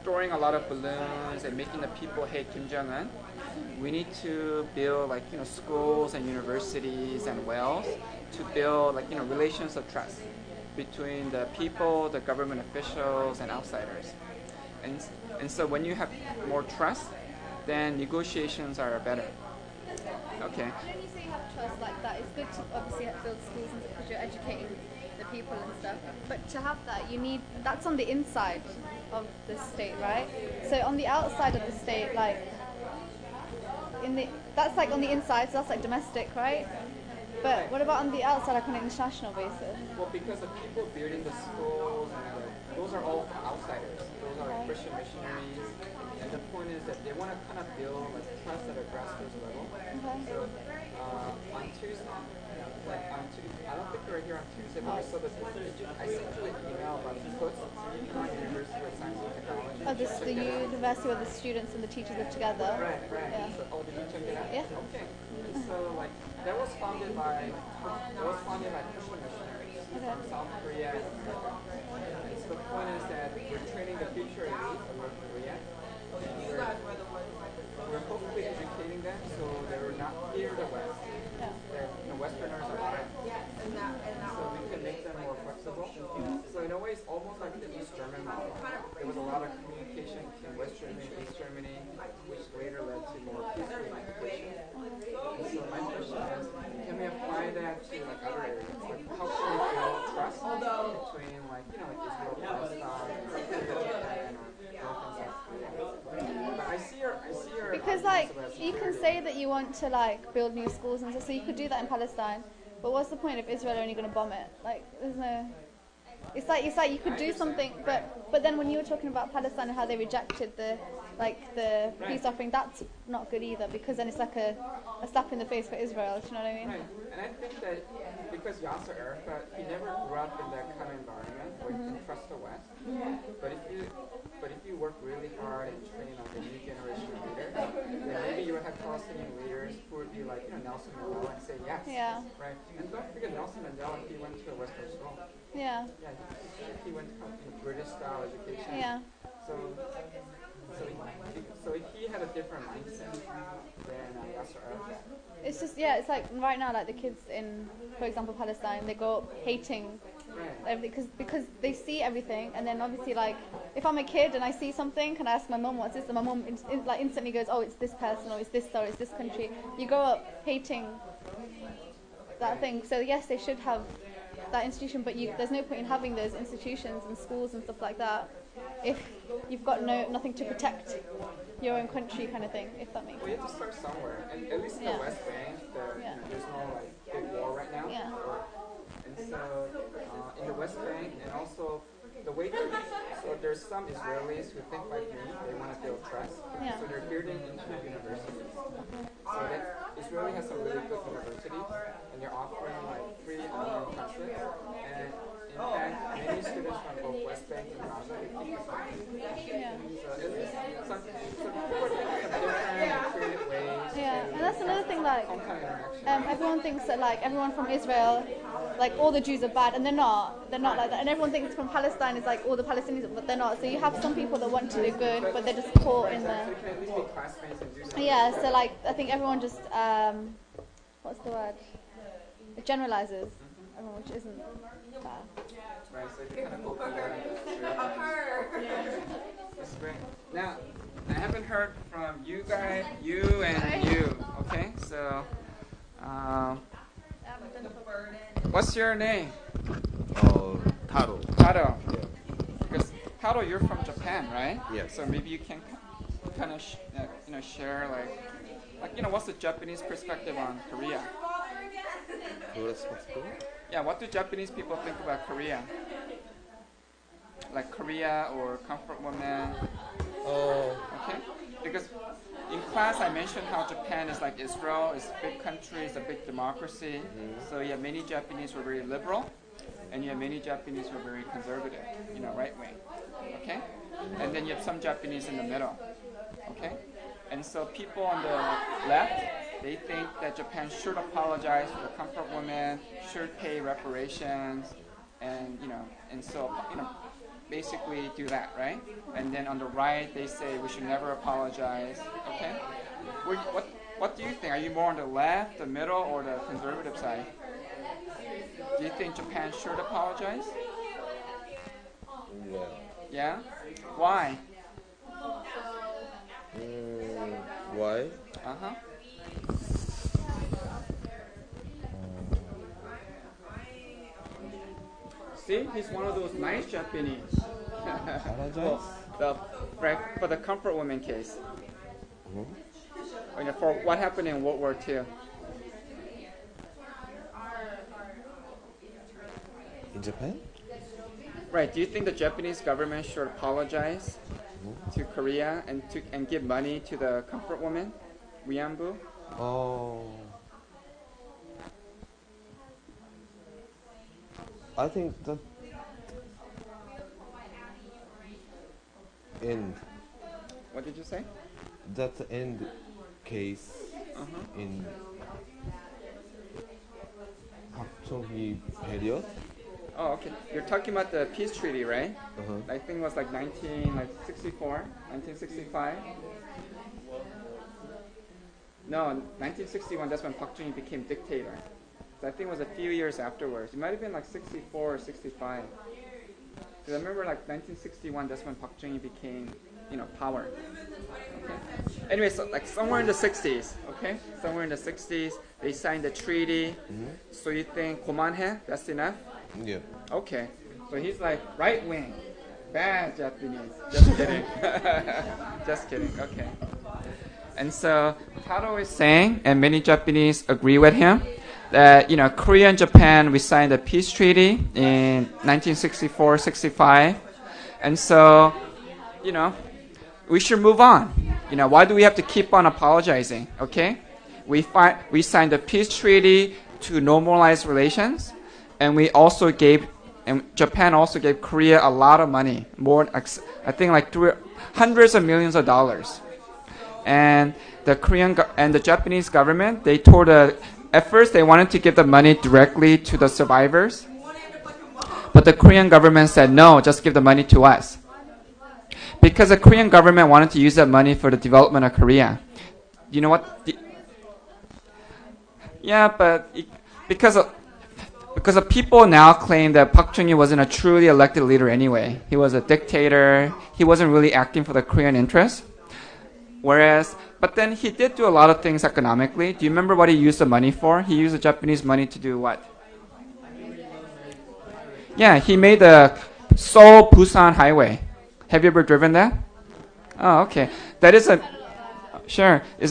throwing a lot of balloons and making the people hate Kim Jong-un, we need to build schools and universities and wells to build relations of trust between the people, the government officials, and outsiders. And so when you have more trust, then negotiations are better. Okay. When you say you have trust like that, it's good to obviously build schools and because you're educating the people and stuff. But to have that, that's on the inside of the state, right? So on the outside of the state, like, that's like on the inside, so that's like domestic, right? But what about on the outside, like on an international basis? Well, because the people building the schools, those are all outsiders. Those are like Christian missionaries. And the point is that they want to kind of build like trust at a grassroots level. So on Tuesday, I don't think we were here on Tuesday, but we saw this. I sent you an email about COOTS, University of Science and Technology. Oh, this is the university where the students and the teachers live together. Right. Yeah. So, did you check it out? Yeah. Okay. And so like that was founded by Christian missionaries from South Korea and America. And so the point is that we're training the future elite of North Korea. We're hopefully educating them so they're not fear the West. Yeah. That Westerners are friends. So we can make them more flexible. So in a way, it's almost like the East German model. There was a lot of communication between West Germany and East Germany, which later led to more peaceful integration. And so my question is, can we apply that to like other areas? Like how can we build trust between like Israel, Palestine, Japan, or North and South Korea? But I see your Because like you can say that you want to like build new schools and stuff, so you could do that in Palestine. But what's the point if Israel are only going to bomb it? Like there's no. It's like you could do something, but then when you were talking about Palestine and how they rejected the peace offering, that's not good either, because then it's like a slap in the face for Israel. Do you know what I mean? Right. And I think that because Yasser Arafat, he never grew up in that kind of environment where you can trust the West. But if you work really hard and train like a new generation of leaders, then maybe you would have Palestinian leaders who would be like Nelson Mandela and say yes. Yeah. Right. And don't forget Nelson Mandela, he went to a Western school. Yeah. Yeah. He went to British style education. Yeah. So he had a different mindset than Yasser Arafat. It's just it's like right now, like the kids in, for example, Palestine, they go up hating everything because they see everything, and then obviously like if I'm a kid and I see something, can I ask my mum what's this? And my mum like instantly goes, oh, it's this person, or it's this star, it's this country. You grow up hating that thing. So yes, they should have that institution, but there's no point in having those institutions and schools and stuff like that if you've got nothing to protect your own country, kind of thing. If that makes sense. Well, you have to start somewhere, and at least in the West Bank, there's no like big war right now. Yeah. And so in the West Bank, and also the way so there's some Israelis who think like me, they want to build trust. Yeah. So they're building into universities. So that Israel has some really good universities, and they're offering like free online classes. And in fact, many students from both West Bank and Gaza, they keep the class. Yeah. So at least some people are thinking of different creative ways. Yeah, and that's another thing. Like Some kind of interaction. everyone thinks that like everyone from Israel, like all the Jews are bad, and they're not. They're not like that. And everyone thinks from Palestine is like all the Palestinians, but they're not. So you have some people that want to do good, but they're just caught in the. So you can at least be classmates and do something. Yeah. So like I think everyone just what's the word? It generalizes everyone, which isn't fair. Right, so you kind of go through that. That's great. Now, I haven't heard from you guys, you and you. Okay, so what's your name? Taro. Taro. Because Taro, you're from Japan, right? Yes. So maybe you can kind of share like what's the Japanese perspective on Korea? Yeah, what do Japanese people think about Korea? Like Korea or comfort women? Okay. Because in class I mentioned how Japan is like Israel, it's a big country, it's a big democracy. So you have many Japanese who are very liberal, and you have many Japanese who are very conservative, right wing. Okay? And then you have some Japanese in the middle. Okay? And so people on the left, they think that Japan should apologize for the comfort women, should pay reparations, and so basically do that, right? And then on the right, they say we should never apologize. Okay? What do you think? Are you more on the left, the middle, or the conservative side? Do you think Japan should apologize? Yeah. Yeah? Why? Why? Uh-huh. See, he's one of those nice Japanese. Apologize? For the comfort woman case. for what happened in World War II. In Japan? Right. Do you think the Japanese government should apologize to Korea and give money to the comfort woman, Wianbu? Oh. I think that end What did you say? that's the end case in Park Chung-hee period. Oh, okay. You're talking about the peace treaty, right? Uh-huh. I think it was like 1964, 1965. No, 1961. That's when Park Chung-hee became dictator. So I think it was a few years afterwards. It might have been like 64 or 65. Because I remember like 1961. That's when Park Chung-hee became, power. Okay. Anyway, so like somewhere in the 60s. Okay, somewhere in the 60s, they signed the treaty. So you think 고만해? That's enough? Yeah. Okay, so he's like right wing, bad Japanese. Just kidding. Just kidding. Okay. And so Taro is saying, and many Japanese agree with him, that Korea and Japan we signed a peace treaty in 1964-65, and so we should move on. Why do we have to keep on apologizing? Okay, we signed a peace treaty to normalize relations. And Japan also gave Korea a lot of money, more, I think like hundreds of millions of dollars. And the Japanese government, at first they wanted to give the money directly to the survivors. But the Korean government said, no, just give the money to us. Because the Korean government wanted to use that money for the development of Korea. You know what? Because the people now claim that Park Chung-hee wasn't a truly elected leader anyway. He was a dictator. He wasn't really acting for the Korean interests. But then he did do a lot of things economically. Do you remember what he used the money for? He used the Japanese money to do what? Yeah, he made the Seoul-Busan highway. Have you ever driven that? Oh, okay. That is it's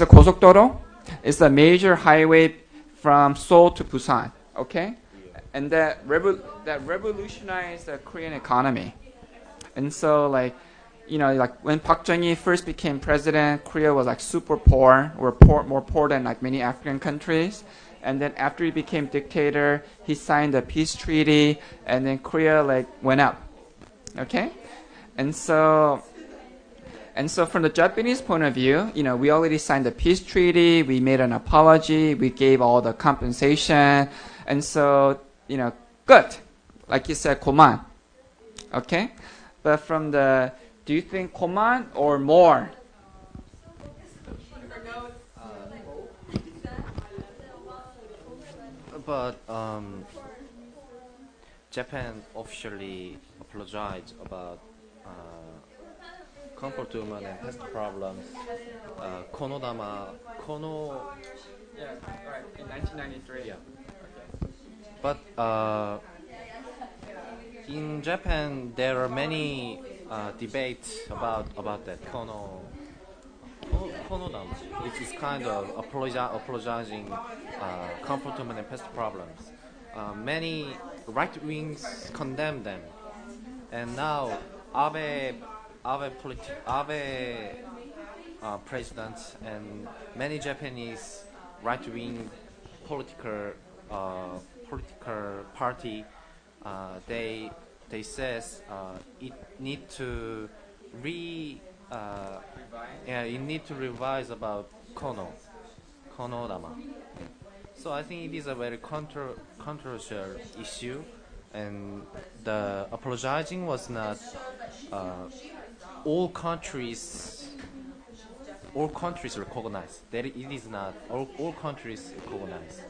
a 고속도로. It's a major highway from Seoul to Busan. Okay? And that revolutionized the Korean economy. And so, like when Park Chung-hee first became president, Korea was like super poor, more poor than like many African countries. And then after he became dictator, he signed a peace treaty, and then Korea went up. Okay, and so from the Japanese point of view, we already signed the peace treaty, we made an apology, we gave all the compensation, and so. Good. Like you said, 고만. Okay? But do you think 고만 or more? But Japan officially apologized about comfort women and pest problems. Yeah, right. In 1993. Yeah. But in Japan, there are many debates about that konodama. It is kind of apologizing comfort women and pest problems. Many right wings condemn them, and now Abe president and many Japanese right wing political party, they says it need to revise about konodama. So I think it is a very controversial issue, and the apologizing was not all countries recognize. That it is not all countries recognize.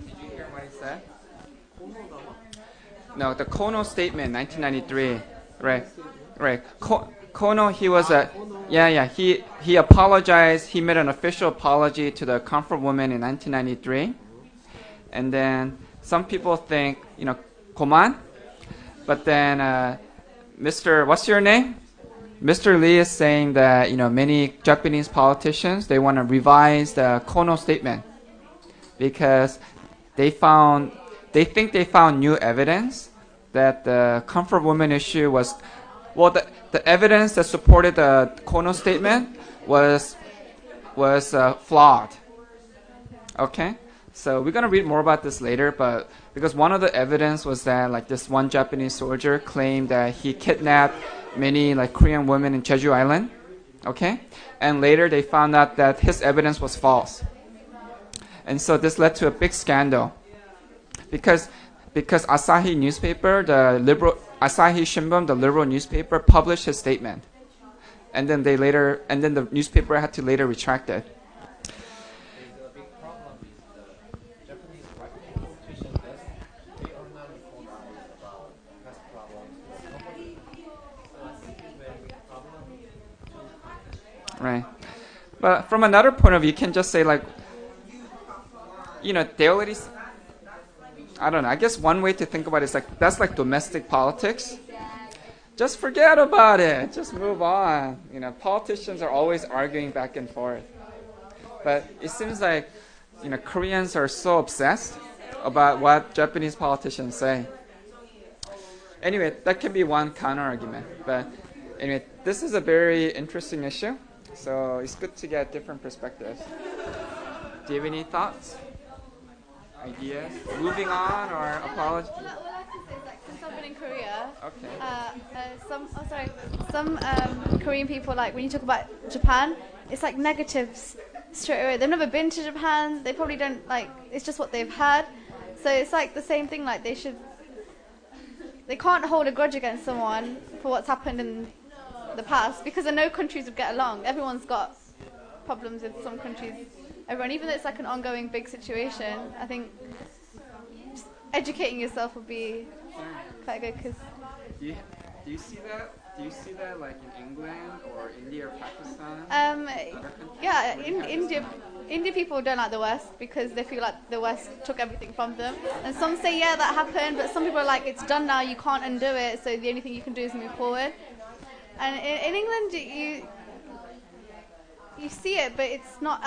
Did you hear what he said? No, the Kono statement, 1993. Right. Kono, he was he apologized. He made an official apology to the comfort woman in 1993. And then some people think, koman. But then, Mr. What's your name? Mr. Lee is saying that many Japanese politicians, they want to revise the Kono statement because they think they found new evidence that the comfort woman issue was, the evidence that supported the Kono statement was flawed. Okay, so we're gonna read more about this later, but because one of the evidence was that like this one Japanese soldier claimed that he kidnapped many like Korean women in Jeju Island, okay, and later they found out that his evidence was false, and so this led to a big scandal, because Asahi newspaper, Asahi Shimbun, the liberal newspaper, published his statement, and then the newspaper had to later retract it. The big problem is the Japanese right-wing politicians, they are not informed about past problems. So I think it's a very big problem. Right. But from another point of view, you can just say like, they already, I don't know, I guess one way to think about it is like, that's like domestic politics. Just forget about it. Just move on. Politicians are always arguing back and forth. But it seems like, Koreans are so obsessed about what Japanese politicians say. Anyway, that can be one counter argument. But anyway, this is a very interesting issue. So it's good to get different perspectives. Do you have any thoughts? Ideas? Moving on or apology? All I can say is like since I've been in Korea, Okay. some Korean people, like when you talk about Japan, it's like negatives straight away. They've never been to Japan. They probably don't like. It's just what they've had. So it's like the same thing. Like they can't hold a grudge against someone for what's happened in the past because no countries would get along. Everyone's got problems with some countries. Everyone, even though it's like an ongoing big situation, I think just educating yourself would be quite good. Cause Do you see that? Do you see that like in England or India or Pakistan? yeah, in India people don't like the West because they feel like the West took everything from them. And some say, yeah, that happened, but some people are like, it's done now, you can't undo it, so the only thing you can do is move forward. And in England, you see it, but it's not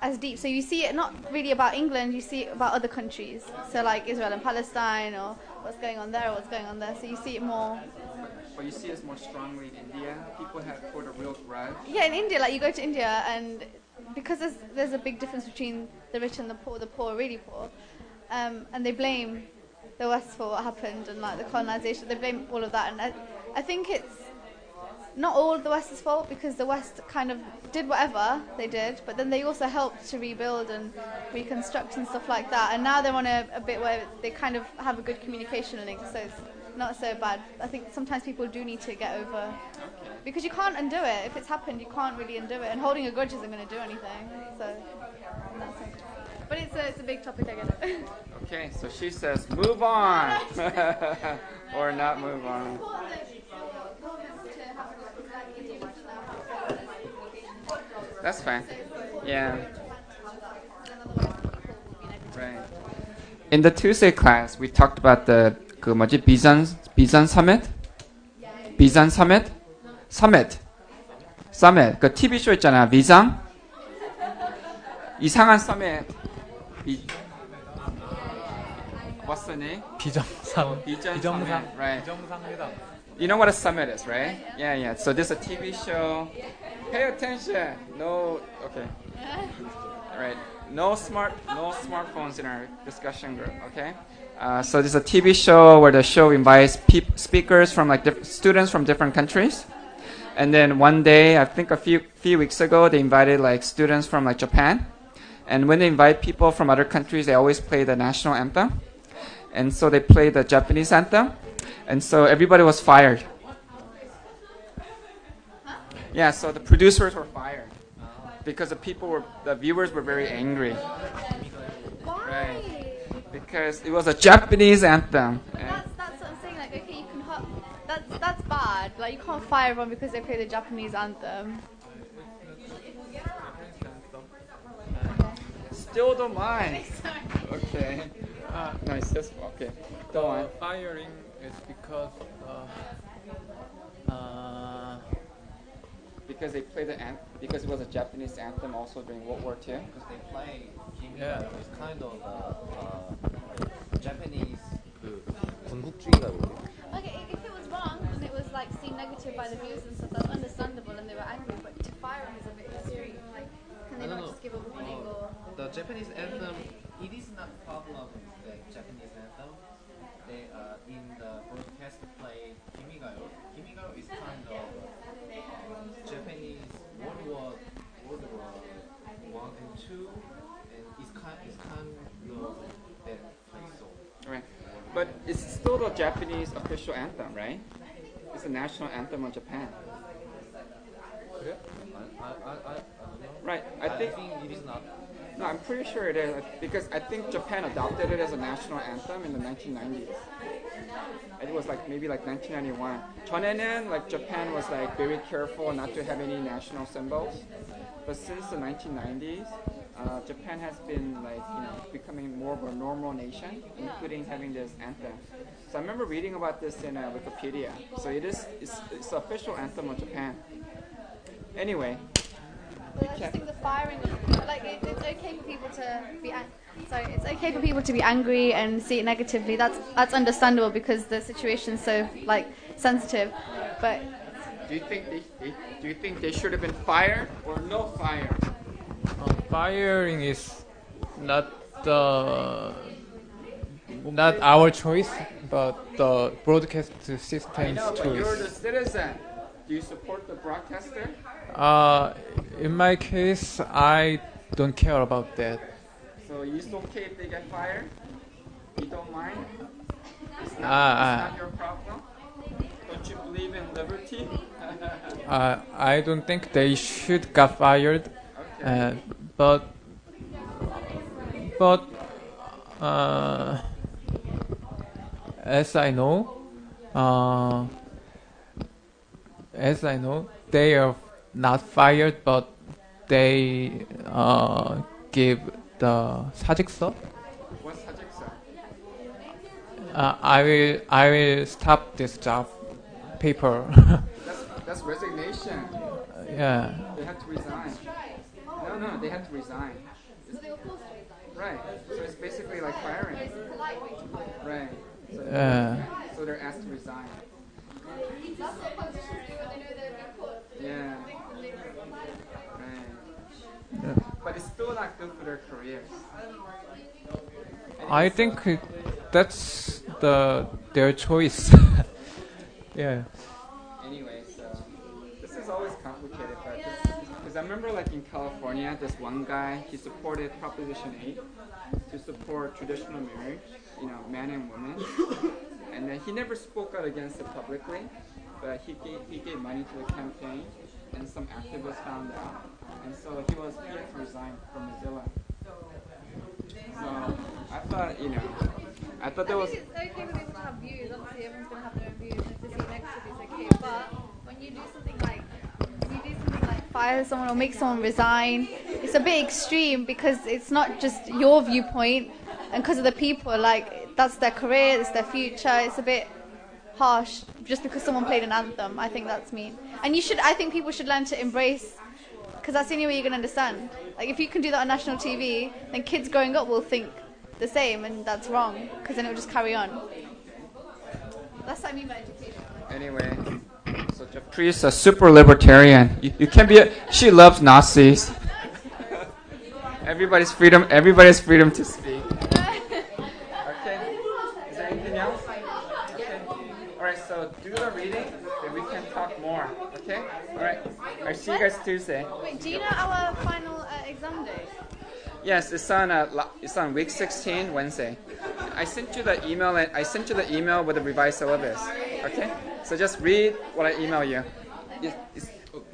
as deep. So you see it not really about England, you see it about other countries. So like Israel and Palestine, or what's going on there, or what's going on there. So you see it more. But you see it more strongly in India. People have hold a real grudge. Yeah, in India, like you go to India, and because there's a big difference between the rich and the poor are really poor, and they blame the West for what happened and like the colonization. They blame all of that, and I think it's not all of the West's fault because the West kind of did whatever they did, but then they also helped to rebuild and reconstruct and stuff like that. And now they're on a bit where they kind of have a good communication link, so it's not so bad. I think sometimes people do need to get over, because you can't undo it. If it's happened, you can't really undo it, and holding a grudge isn't going to do anything. So, in that sense. But it's a big topic, I guess. Okay, so she says, move on, or not move on. That's fine. Yeah. Right. In the Tuesday class, we talked about the Bisan Summit. Bisan Summit. 그 TV 쇼 있잖아. 비상. 이상한 서밋. What's the name? 비정상. Right. 비정상회담. You know what a summit is, right? Yeah. So there's a TV show. Pay attention. No. Okay. All right. No smartphones in our discussion group. Okay. So there's a TV show where the show invites speakers from like students from different countries. And then one day, I think a few weeks ago, they invited like students from like Japan. And when they invite people from other countries, they always play the national anthem. And so they played the Japanese anthem. And so everybody was fired. Yeah, so the producers were fired because the viewers were very angry. Why? Right. Because it was a Japanese anthem. That's what I'm saying. Like, okay, you can. That's bad. Like, you can't fire everyone because they play the Japanese anthem. Still don't mind. Okay. No, it's just okay. Go on. Firing is because Because they played because it was a Japanese anthem also during World War II. Because they play Yeah. It's kind of Japanese 군국주의가 뭐예요? Okay, if it was wrong and it was like seen negative by the viewers and stuff, that's understandable and they were angry. But to fire them is a bit extreme. Like, can they No, not no. just give a warning or? the Japanese anthem. It is not problem with the Japanese anthem. They in the broadcast play Kimigayo. Kimigayo is kind of Japanese World War One and Two, and it's kind of that play song. Right. But it's still the Japanese official anthem, right? It's the national anthem of Japan. I don't know. Right. I think it is not. No, I'm pretty sure it is because I think Japan adopted it as a national anthem in the 1990s. It was like maybe like 1991. 전에는 like Japan was like very careful not to have any national symbols, but since the 1990s, Japan has been like becoming more of a normal nation, including having this anthem. So I remember reading about this in Wikipedia. So it's the official anthem of Japan. Anyway. But I just think the firing, like it's okay for people to be, it's okay for people to be angry and see it negatively. That's understandable because the situation's so like sensitive. But do you think they should have been fired or no fire? Firing is not our choice, but the broadcast system's I know, but you're the choice. citizen. Do you support the broadcaster? In my case, I don't care about that. So it's okay if they get fired? You don't mind? It's not, Ah, it's not your problem? Don't you believe in liberty? I don't think they should get fired, Okay. but as I know, they are not fired, but they give the 사직서. What's Tajikistan? I will stop this job paper. That's resignation. Yeah. They have to resign. No, they have to resign. Right. So it's basically like firing. Right. So they're asked to resign. Yeah. Right. But it's still not good for their careers. I think that's their choice. Yeah. Anyway, so this is always complicated, but because I remember like in California, this one guy, he supported Proposition 8 to support traditional marriage, man and woman, and then he never spoke out against it publicly, but he gave money to the campaign, and some activists found out, and so he had to resign from Mozilla. So I thought there was. I think it's okay for people to have views. Obviously, everyone's going to have their own views, and to see negative is okay. But when you do something like fire someone or make someone resign, it's a bit extreme because it's not just your viewpoint, and because of the people, like that's their career, it's their future. It's a bit harsh just because someone played an anthem. I think that's mean, and I think people should learn to embrace. Because that's the only way you're going to understand. Like, if you can do that on national TV, then kids growing up will think the same, and that's wrong, because then it will just carry on. That's what I mean by education. Anyway, so Jeffrey is a super libertarian. You can be. She loves Nazis. Everybody's freedom to speak. Okay. Is there anything else? Okay. All right. So do the reading, then we can talk more. Okay. All right. I'll see you guys Tuesday. Wait, do you know our final exam day? Yes, it's on week 16, Wednesday. I sent you the email with the revised syllabus. Okay, so just read what I email you.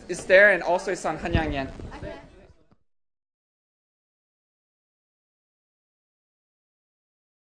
It's there, and also it's on Hanyangyan.